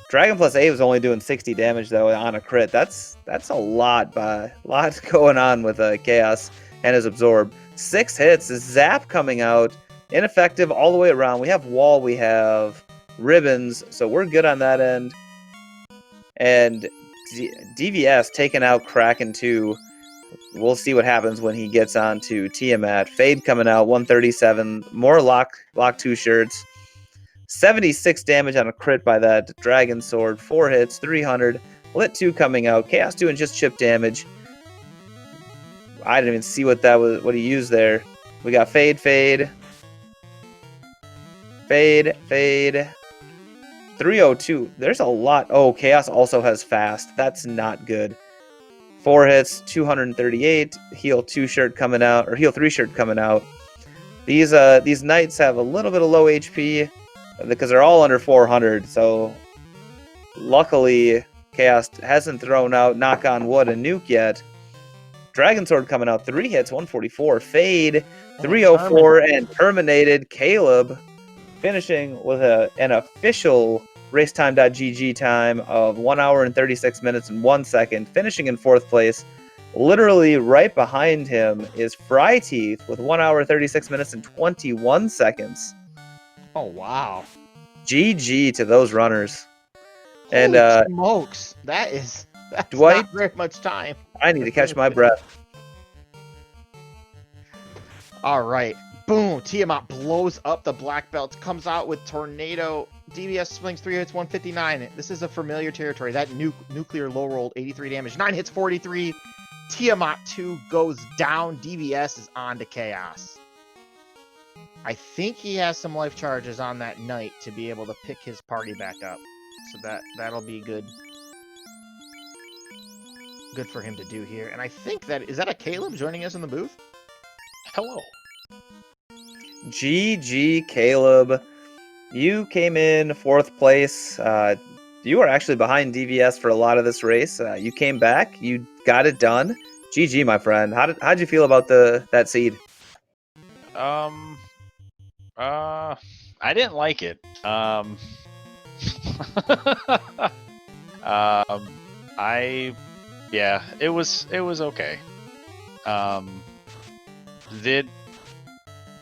Dragon plus 8 was only doing 60 damage though on a crit. That's a lot going on with Chaos and his absorb. 6 hits, Zap coming out, ineffective all the way around. We have Wall, we have ribbons, so we're good on that end. And DVS taking out Kraken 2. We'll see what happens when he gets on to Tiamat. Fade coming out, 137. More lock 2 shirts. 76 damage on a crit by that Dragon Sword. 4 hits, 300. Lit 2 coming out. Chaos doing just chip damage. I didn't even see what that was. What he used there. We got fade, fade, fade, fade. 302. There's a lot. Oh, Chaos also has fast. That's not good. 4 hits, 238. Heal 2 shirt coming out, or heal 3 shirt coming out. These knights have a little bit of low HP because they're all under 400. So luckily, Chaos hasn't thrown out, knock on wood, a nuke yet. Dragon Sword coming out, 3 hits, 144. Fade, 304, and terminated. Caleb finishing with an official racetime.gg time of 1 hour and 36 minutes and 1 second, finishing in 4th place. Literally right behind him is Fryteeth with 1 hour, 36 minutes, and 21 seconds. Oh, wow. GG to those runners. Holy And smokes. That's Dwight, not very much time. I need to catch my breath. All right. Boom. Tiamat blows up the black belt, comes out with Tornado. DBS swings 3 hits, 159. This is a familiar territory. That nuclear low rolled 83 damage. 9 hits, 43. Tiamat 2 goes down. DBS is on to Chaos. I think he has some life charges on that knight to be able to pick his party back up. So that'll be good. Good for him to do here. And I think is that a Caleb joining us in the booth? Hello. GG, Caleb. You came in 4th place. You were actually behind DVS for a lot of this race. You came back. You got it done. GG, my friend. How'd you feel about that seed? I didn't like it. It was okay.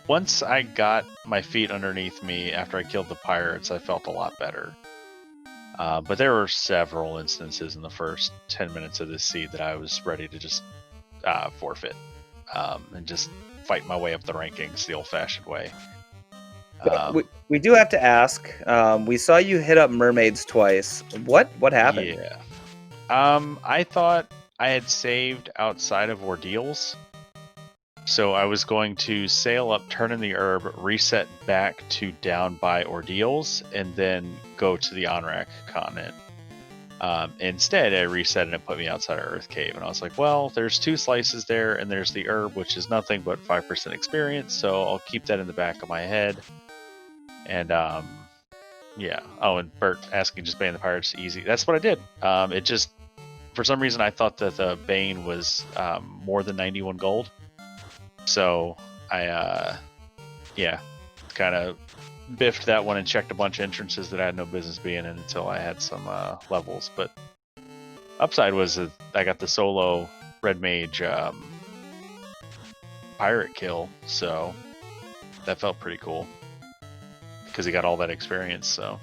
Once I got my feet underneath me after I killed the pirates, I felt a lot better. But there were several instances in the first 10 minutes of this seed that I was ready to just forfeit and just fight my way up the rankings the old-fashioned way. We do have to ask. We saw you hit up mermaids twice. What happened? Yeah. I thought I had saved outside of ordeals. So I was going to sail up, turn in the herb, reset back to down by ordeals, and then go to the Onrak continent. Instead, I reset and it put me outside of Earth Cave. And I was like, well, there's 2 slices there, and there's the herb, which is nothing but 5% experience. So I'll keep that in the back of my head. And yeah. Oh, and Bert asking just ban the pirates easy. That's what I did. It just, for some reason, I thought that the Bane was more than 91 gold. So I, kind of biffed that one and checked a bunch of entrances that I had no business being in until I had some levels. But upside was that I got the solo red mage pirate kill, so that felt pretty cool because he got all that experience. So.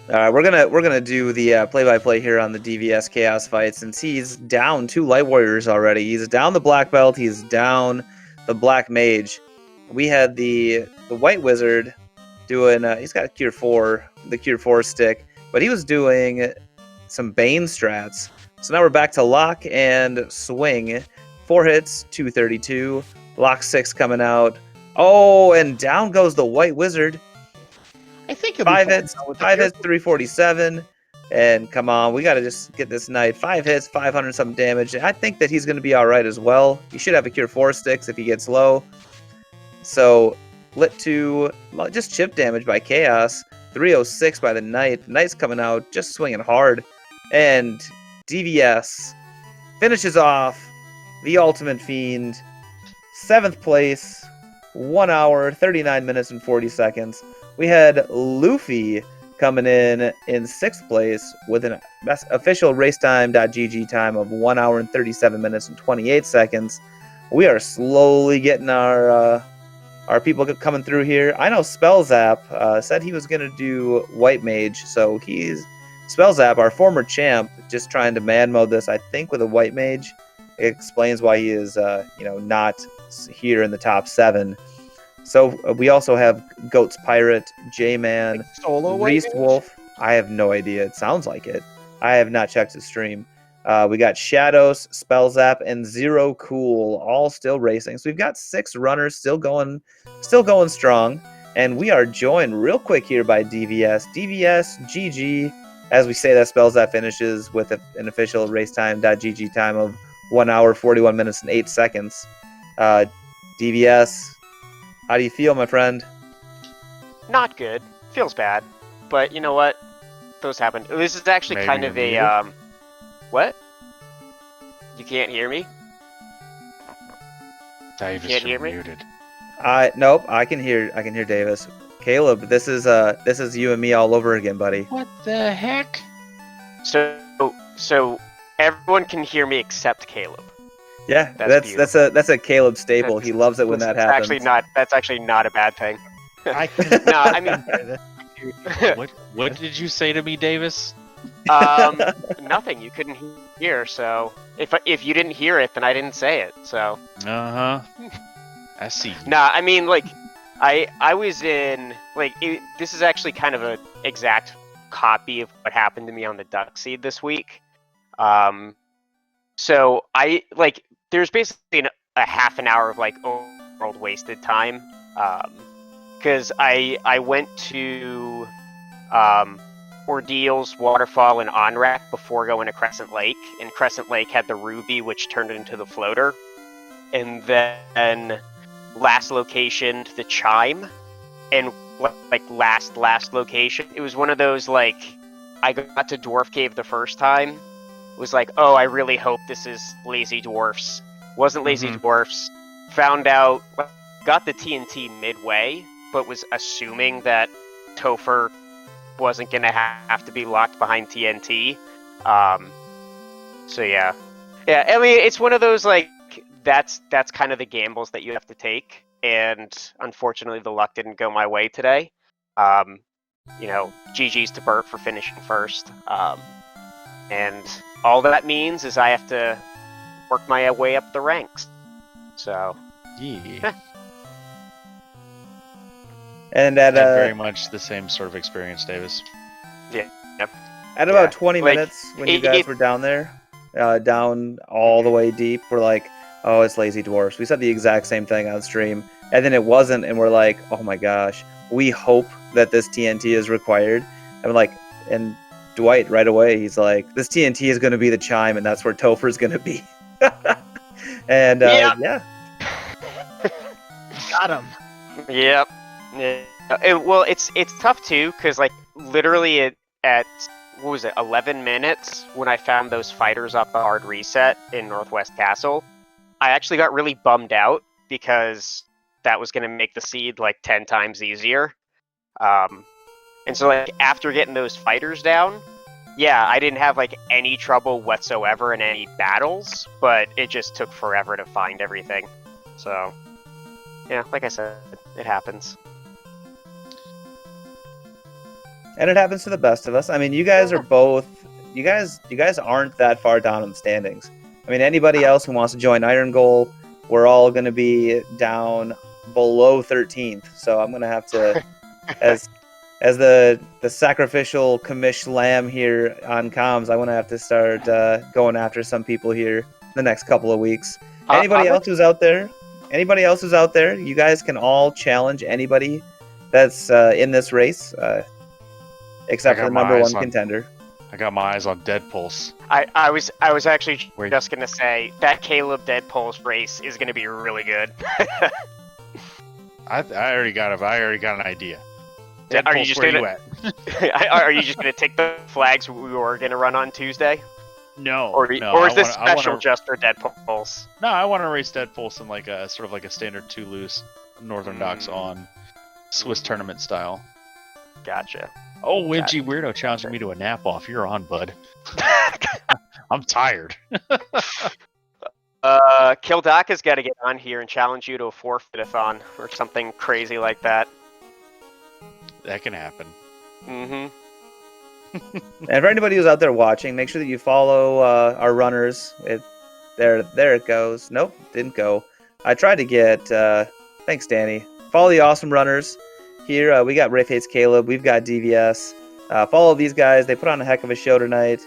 All right, we're gonna do the play-by-play here on the DVS Chaos fight since he's down 2 Light Warriors already. He's down the Black Belt. He's down the Black Mage. We had the White Wizard doing. He's got Cure 4, the Cure 4 stick, but he was doing some Bane strats. So now we're back to Lock and Swing. 4 hits, 232. Lock 6 coming out. Oh, and down goes the White Wizard. I think 5 hits, 347, and come on, we gotta just get this knight. 5 hits, 500 something damage. I think that he's gonna be all right as well. He should have a Cure 4 sticks if he gets low. So Lit 2, just chip damage by Chaos. 306 by the knight. Knight's coming out, just swinging hard, and DVS finishes off the Ultimate Fiend. 7th place, 1 hour, 39 minutes, and 40 seconds. We had Luffy coming in 6th place with an official racetime.gg time of 1 hour and 37 minutes and 28 seconds. We are slowly getting our people coming through here. I know Spellzap said he was going to do White Mage, so he's Spellzap, our former champ, just trying to man mode this, I think, with a White Mage. It explains why he is not here in the top 7. So we also have Goats Pirate, J-Man, Like solo Reese white mage? Wolf. I have no idea. It sounds like it. I have not checked his stream. We got Shadows, Spellzap, and Zero Cool, all still racing. So we've got 6 runners still going strong. And we are joined real quick here by DVS. DVS, GG. As we say, that Spellzap finishes with an official racetime.gg time of 1 hour, 41 minutes, and 8 seconds. DVS, how do you feel, my friend? Not good. Feels bad. But you know what? Those happen. This is actually Maybe kind of you're a muted? what? You can't hear me? Davis, Can't you're hear me? muted. Nope, I can hear Davis. Caleb, this is you and me all over again, buddy. What the heck? So everyone can hear me except Caleb. Yeah, That's that's a Caleb staple. He loves it when that happens. That's actually not a bad thing. I can. No, I mean What did you say to me, Davis? nothing. You couldn't hear. So if you didn't hear it, then I didn't say it. So Uh-huh. I see. nah, I mean like I was in like this is actually kind of an exact copy of what happened to me on the duck seed this week. So I like there's basically a half an hour of like world wasted time. Because I went to Ordeals, Waterfall, and Onrack before going to Crescent Lake, and Crescent Lake had the Ruby, which turned into the Floater, and then last location the Chime, and like last location, it was one of those like I got to Dwarf Cave the first time, it was like, oh, I really hope this is Lazy Dwarfs. Wasn't Lazy Dwarfs. Found out, got the TNT midway, but was assuming that Topher wasn't gonna have to be locked behind TNT. So yeah. I mean, it's one of those like that's kind of the gambles that you have to take, and unfortunately, the luck didn't go my way today. GG's to Bert for finishing first, and all that means is I have to work my way up the ranks. So. Yeah. And at very much the same sort of experience, Davis. at about 20 minutes when you guys were down there, down all the way deep, we're like, oh, it's Lazy Dwarfs. We said the exact same thing on stream, and then it wasn't, and we're like, oh my gosh, we hope that this TNT is required. And like, and Dwight right away, he's like, this TNT is going to be the Chime, and that's where Topher's going to be. And yeah. Got him. Yep. Yeah. Well, it's tough too, because like literally at what was it, 11 minutes when I found those fighters off the hard reset in Northwest Castle, I actually got really bummed out because that was going to make the seed like 10 times easier. And so like after getting those fighters down, yeah, I didn't have like any trouble whatsoever in any battles, but it just took forever to find everything. So yeah, like I said, it happens. And it happens to the best of us. I mean, you guys are both. You guys aren't that far down in the standings. I mean, anybody else who wants to join Irongol, we're all going to be down below 13th. So I'm going to have to, as the sacrificial commish lamb here on comms, I'm going to have to start going after some people here the next couple of weeks. Anybody else who's out there? You guys can all challenge anybody that's in this race. Except for the number one contender. I got my eyes on Dead Pulse. I was actually just gonna say that Caleb Dead Pulse race is gonna be really good. I already got an idea. Are you just gonna take the flags we were gonna run on Tuesday? No. Or is this special just for Dead Pulse? No, I want to race Dead Pulse in like a sort of like a standard 2 loose Northern Docks on Swiss tournament style. Gotcha. Oh, Whimsy Weirdo challenging me to a nap off. You're on, bud. I'm tired. Kildaka's got to get on here and challenge you to a forfeit-a-thon or something crazy like that. That can happen. Mm-hmm. And for anybody who's out there watching, make sure that you follow our runners. There it goes. Nope, didn't go. I tried to get. Thanks, Danny. follow the awesome runners. Here we got Ray Face Caleb, we've got DVS. Follow these guys. They put on a heck of a show tonight.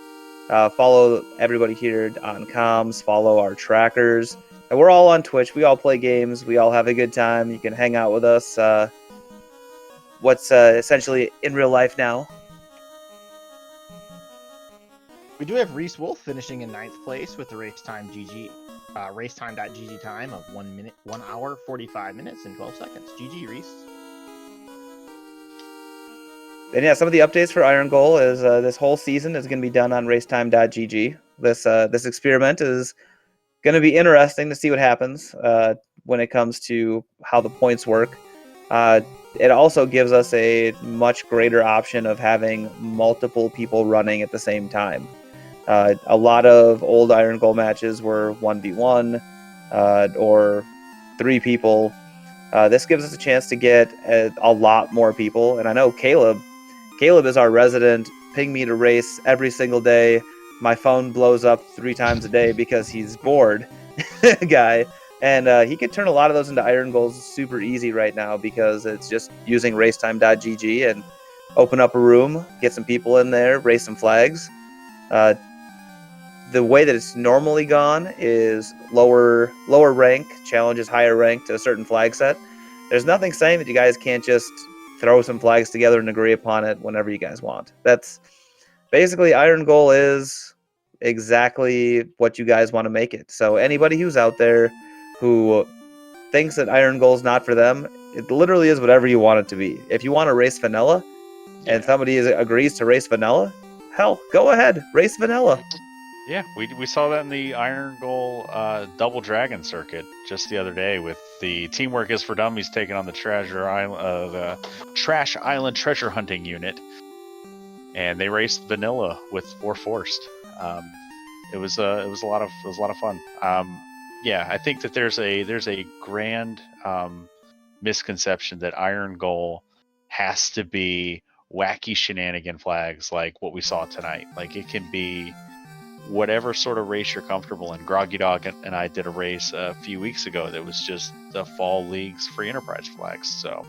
Follow everybody here on comms. Follow our trackers. And we're all on Twitch. We all play games. We all have a good time. You can hang out with us. What's essentially in real life now. We do have Reese Wolf finishing in 9th place with the racetime.gg time of 1 hour, 45 minutes, and 12 seconds. GG, Reese. And yeah, some of the updates for Irongol is this whole season is going to be done on racetime.gg. This experiment is going to be interesting to see what happens when it comes to how the points work. It also gives us a much greater option of having multiple people running at the same time. A lot of old Irongol matches were 1v1 or 3 people. This gives us a chance to get a lot more people. And I know Caleb is our resident ping me to race every single day. My phone blows up 3 times a day because he's bored guy. And he could turn a lot of those into Irongols super easy right now because it's just using racetime.gg and open up a room, get some people in there, race some flags. The way that it's normally gone is lower rank challenges higher rank to a certain flag set. There's nothing saying that you guys can't just throw some flags together and agree upon it whenever you guys want. That's basically Irongol is exactly what you guys want to make it. So anybody who's out there who thinks that Irongol is not for them, it literally is whatever you want it to be. If you want to race vanilla and somebody agrees to race vanilla, hell, go ahead, race vanilla. Yeah, we saw that in the Irongol Double Dragon circuit just the other day with the Teamwork is for Dummies taking on the Trash Island treasure hunting unit, and they raced vanilla with Forced. It was a lot of fun. Yeah, I think that there's a grand misconception that Irongol has to be wacky shenanigan flags like what we saw tonight. Like it can be whatever sort of race you're comfortable in. Groggy Dog and I did a race a few weeks ago that was just the Fall League's free enterprise flags. So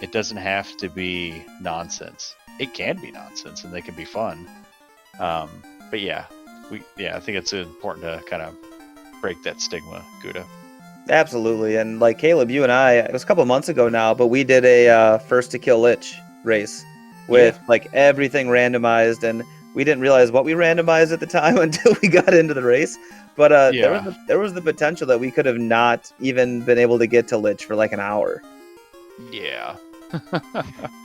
it doesn't have to be nonsense. It can be nonsense and they can be fun. But yeah, I think it's important to kind of break that stigma, Gouda. Absolutely. And like Caleb, you and I, it was a couple months ago now, but we did a first to kill Lich race with like everything randomized, and we didn't realize what we randomized at the time until we got into the race. But there was the potential that we could have not even been able to get to Lich for like an hour. Yeah.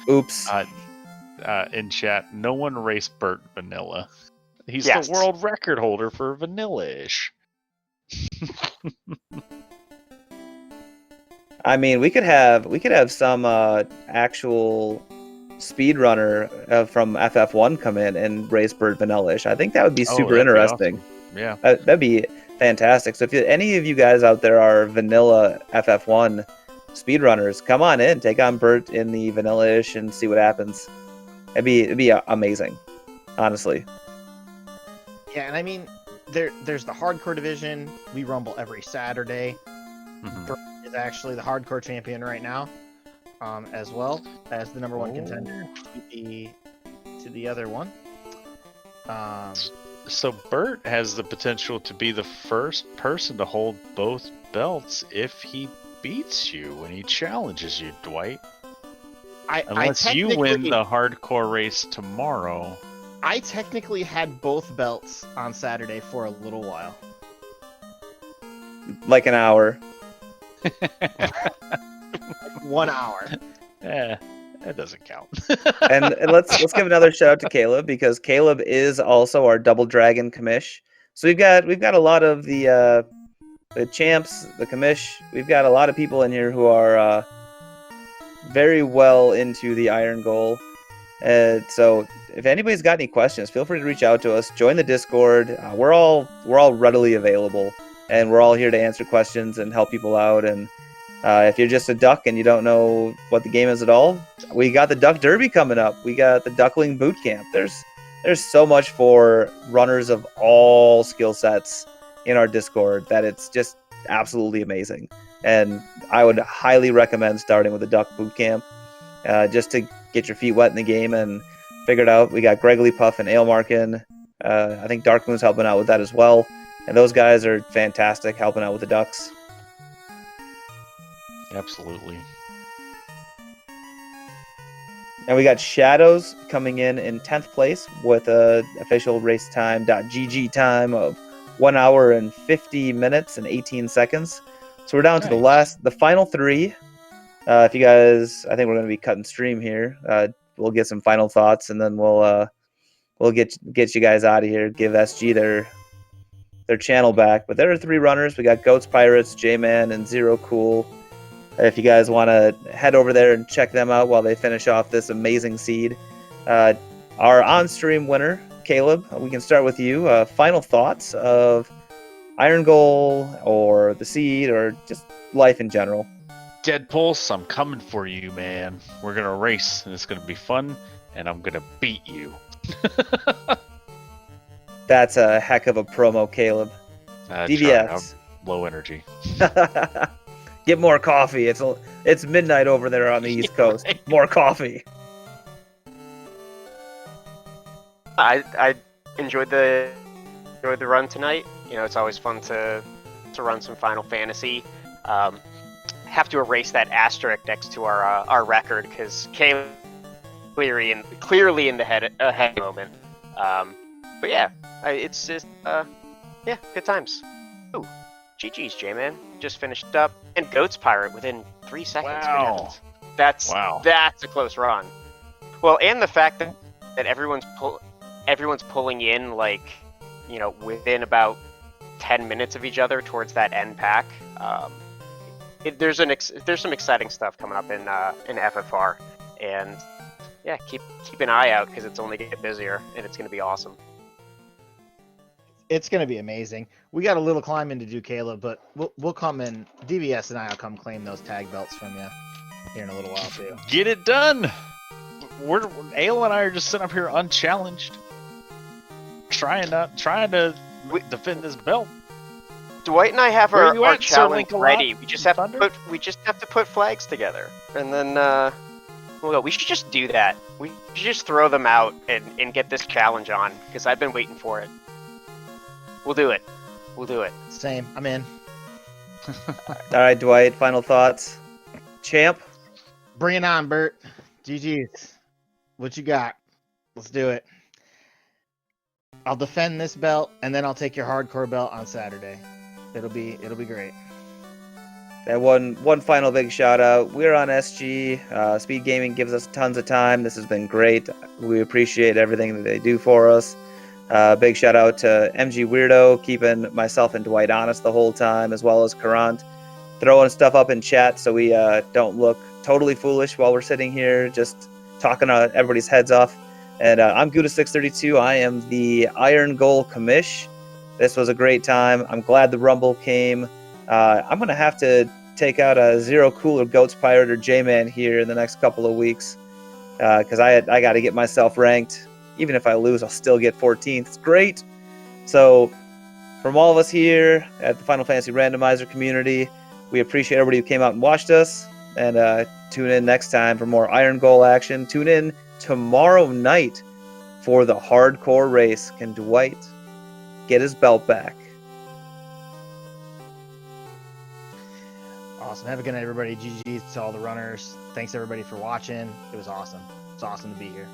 Oops. In chat, no one raced Bert Vanilla. He's the world record holder for Vanilla-ish. I mean, we could have some actual speedrunner from FF1 come in and race Bird Vanilla-ish. I think that would be super interesting. Be awesome. Yeah, that'd be fantastic. So if any of you guys out there are vanilla FF1 speedrunners, come on in, take on Bert in the Vanilla-ish and see what happens. It'd be amazing, honestly. Yeah, and I mean, there's the hardcore division. We rumble every Saturday. Bert is actually the hardcore champion right now, as well as the number 1 contender to the other one. So Bert has the potential to be the first person to hold both belts if he beats you when he challenges you, Dwight. Unless you win the hardcore race tomorrow. I technically had both belts on Saturday for a little while. Like an hour. 1 hour. Yeah, that doesn't count. and let's give another shout out to Caleb, because Caleb is also our Double Dragon commish. So we've got a lot of the champs, the commish. We've got a lot of people in here who are very well into the Irongol. So if anybody's got any questions, feel free to reach out to us. Join the Discord. We're all readily available, and we're all here to answer questions and help people out. And if you're just a duck and you don't know what the game is at all, we got the Duck Derby coming up. We got the Duckling Boot Camp. There's so much for runners of all skill sets in our Discord that it's just absolutely amazing. and I would highly recommend starting with a Duck Bootcamp just to get your feet wet in the game and figure it out. We got Gregory Puff and Ailmarkin. I think Dark Moon's helping out with that as well. And those guys are fantastic helping out with the Ducks. Absolutely. And we got Shadows coming in 10th place with a official racetime.gg time of 1 hour and 50 minutes and 18 seconds. So we're down to the final three. If you guys, I think we're going to be cutting stream here. We'll get some final thoughts, and then we'll get you guys out of here. Give SG their channel back. But there are 3 runners. We got Goats Pirates, J-Man, and Zero Cool. If you guys want to head over there and check them out while they finish off this amazing seed. Our on-stream winner, Caleb, we can start with you. Final thoughts of Irongol or the seed or just life in general. Dead Pulse, I'm coming for you, man. We're going to race, and it's going to be fun, and I'm going to beat you. That's a heck of a promo, Caleb. DVS. Low energy. Get more coffee. It's midnight over there on the East Coast. Right. More coffee. I enjoyed the run tonight. You know, it's always fun to run some Final Fantasy. Have to erase that asterisk next to our record because Caleb clearly in the head moment. But yeah, it's just good times. Ooh, GG's, J-Man. Just finished up, and Goats Pirate within 3 seconds. Wow. That's a close run. Well, and the fact that everyone's pulling in, like, you know, within about 10 minutes of each other towards that end pack. There's some exciting stuff coming up in FFR, and yeah, keep an eye out because it's only getting busier, and it's going to be awesome. It's going to be amazing. We got a little climbing to do, Caleb, but we'll come in. DBS and I will come claim those tag belts from you here in a little while too. Get it done. Ale and I are just sitting up here unchallenged, trying to defend this belt. Dwight and I have Where you our at, Sir challenge Link-a-Lot ready. We just have Thunder? to put flags together, and then we'll go. We should just do that. We should just throw them out and get this challenge on because I've been waiting for it. We'll do it. Same. I'm in. All right, Dwight, final thoughts. Champ? Bring it on, Bert. GG's. What you got? Let's do it. I'll defend this belt, and then I'll take your hardcore belt on Saturday. It'll be great. And one final big shout out. We're on SG. SpeedGaming gives us tons of time. This has been great. We appreciate everything that they do for us. Big shout out to MG Weirdo, keeping myself and Dwight honest the whole time, as well as Karant, throwing stuff up in chat so we don't look totally foolish while we're sitting here just talking everybody's heads off. And I'm Gouda632. I am the Irongol commish. This was a great time. I'm glad the Rumble came. I'm going to have to take out a Zero Cool or Goats Pirate or J-Man here in the next couple of weeks because I got to get myself ranked. Even if I lose, I'll still get 14th. It's great. So from all of us here at the Final Fantasy Randomizer community, we appreciate everybody who came out and watched us. And tune in next time for more Irongol action. Tune in tomorrow night for the hardcore race. Can Dwight get his belt back? Awesome. Have a good night, everybody. GG's to all the runners. Thanks, everybody, for watching. It was awesome. It's awesome to be here.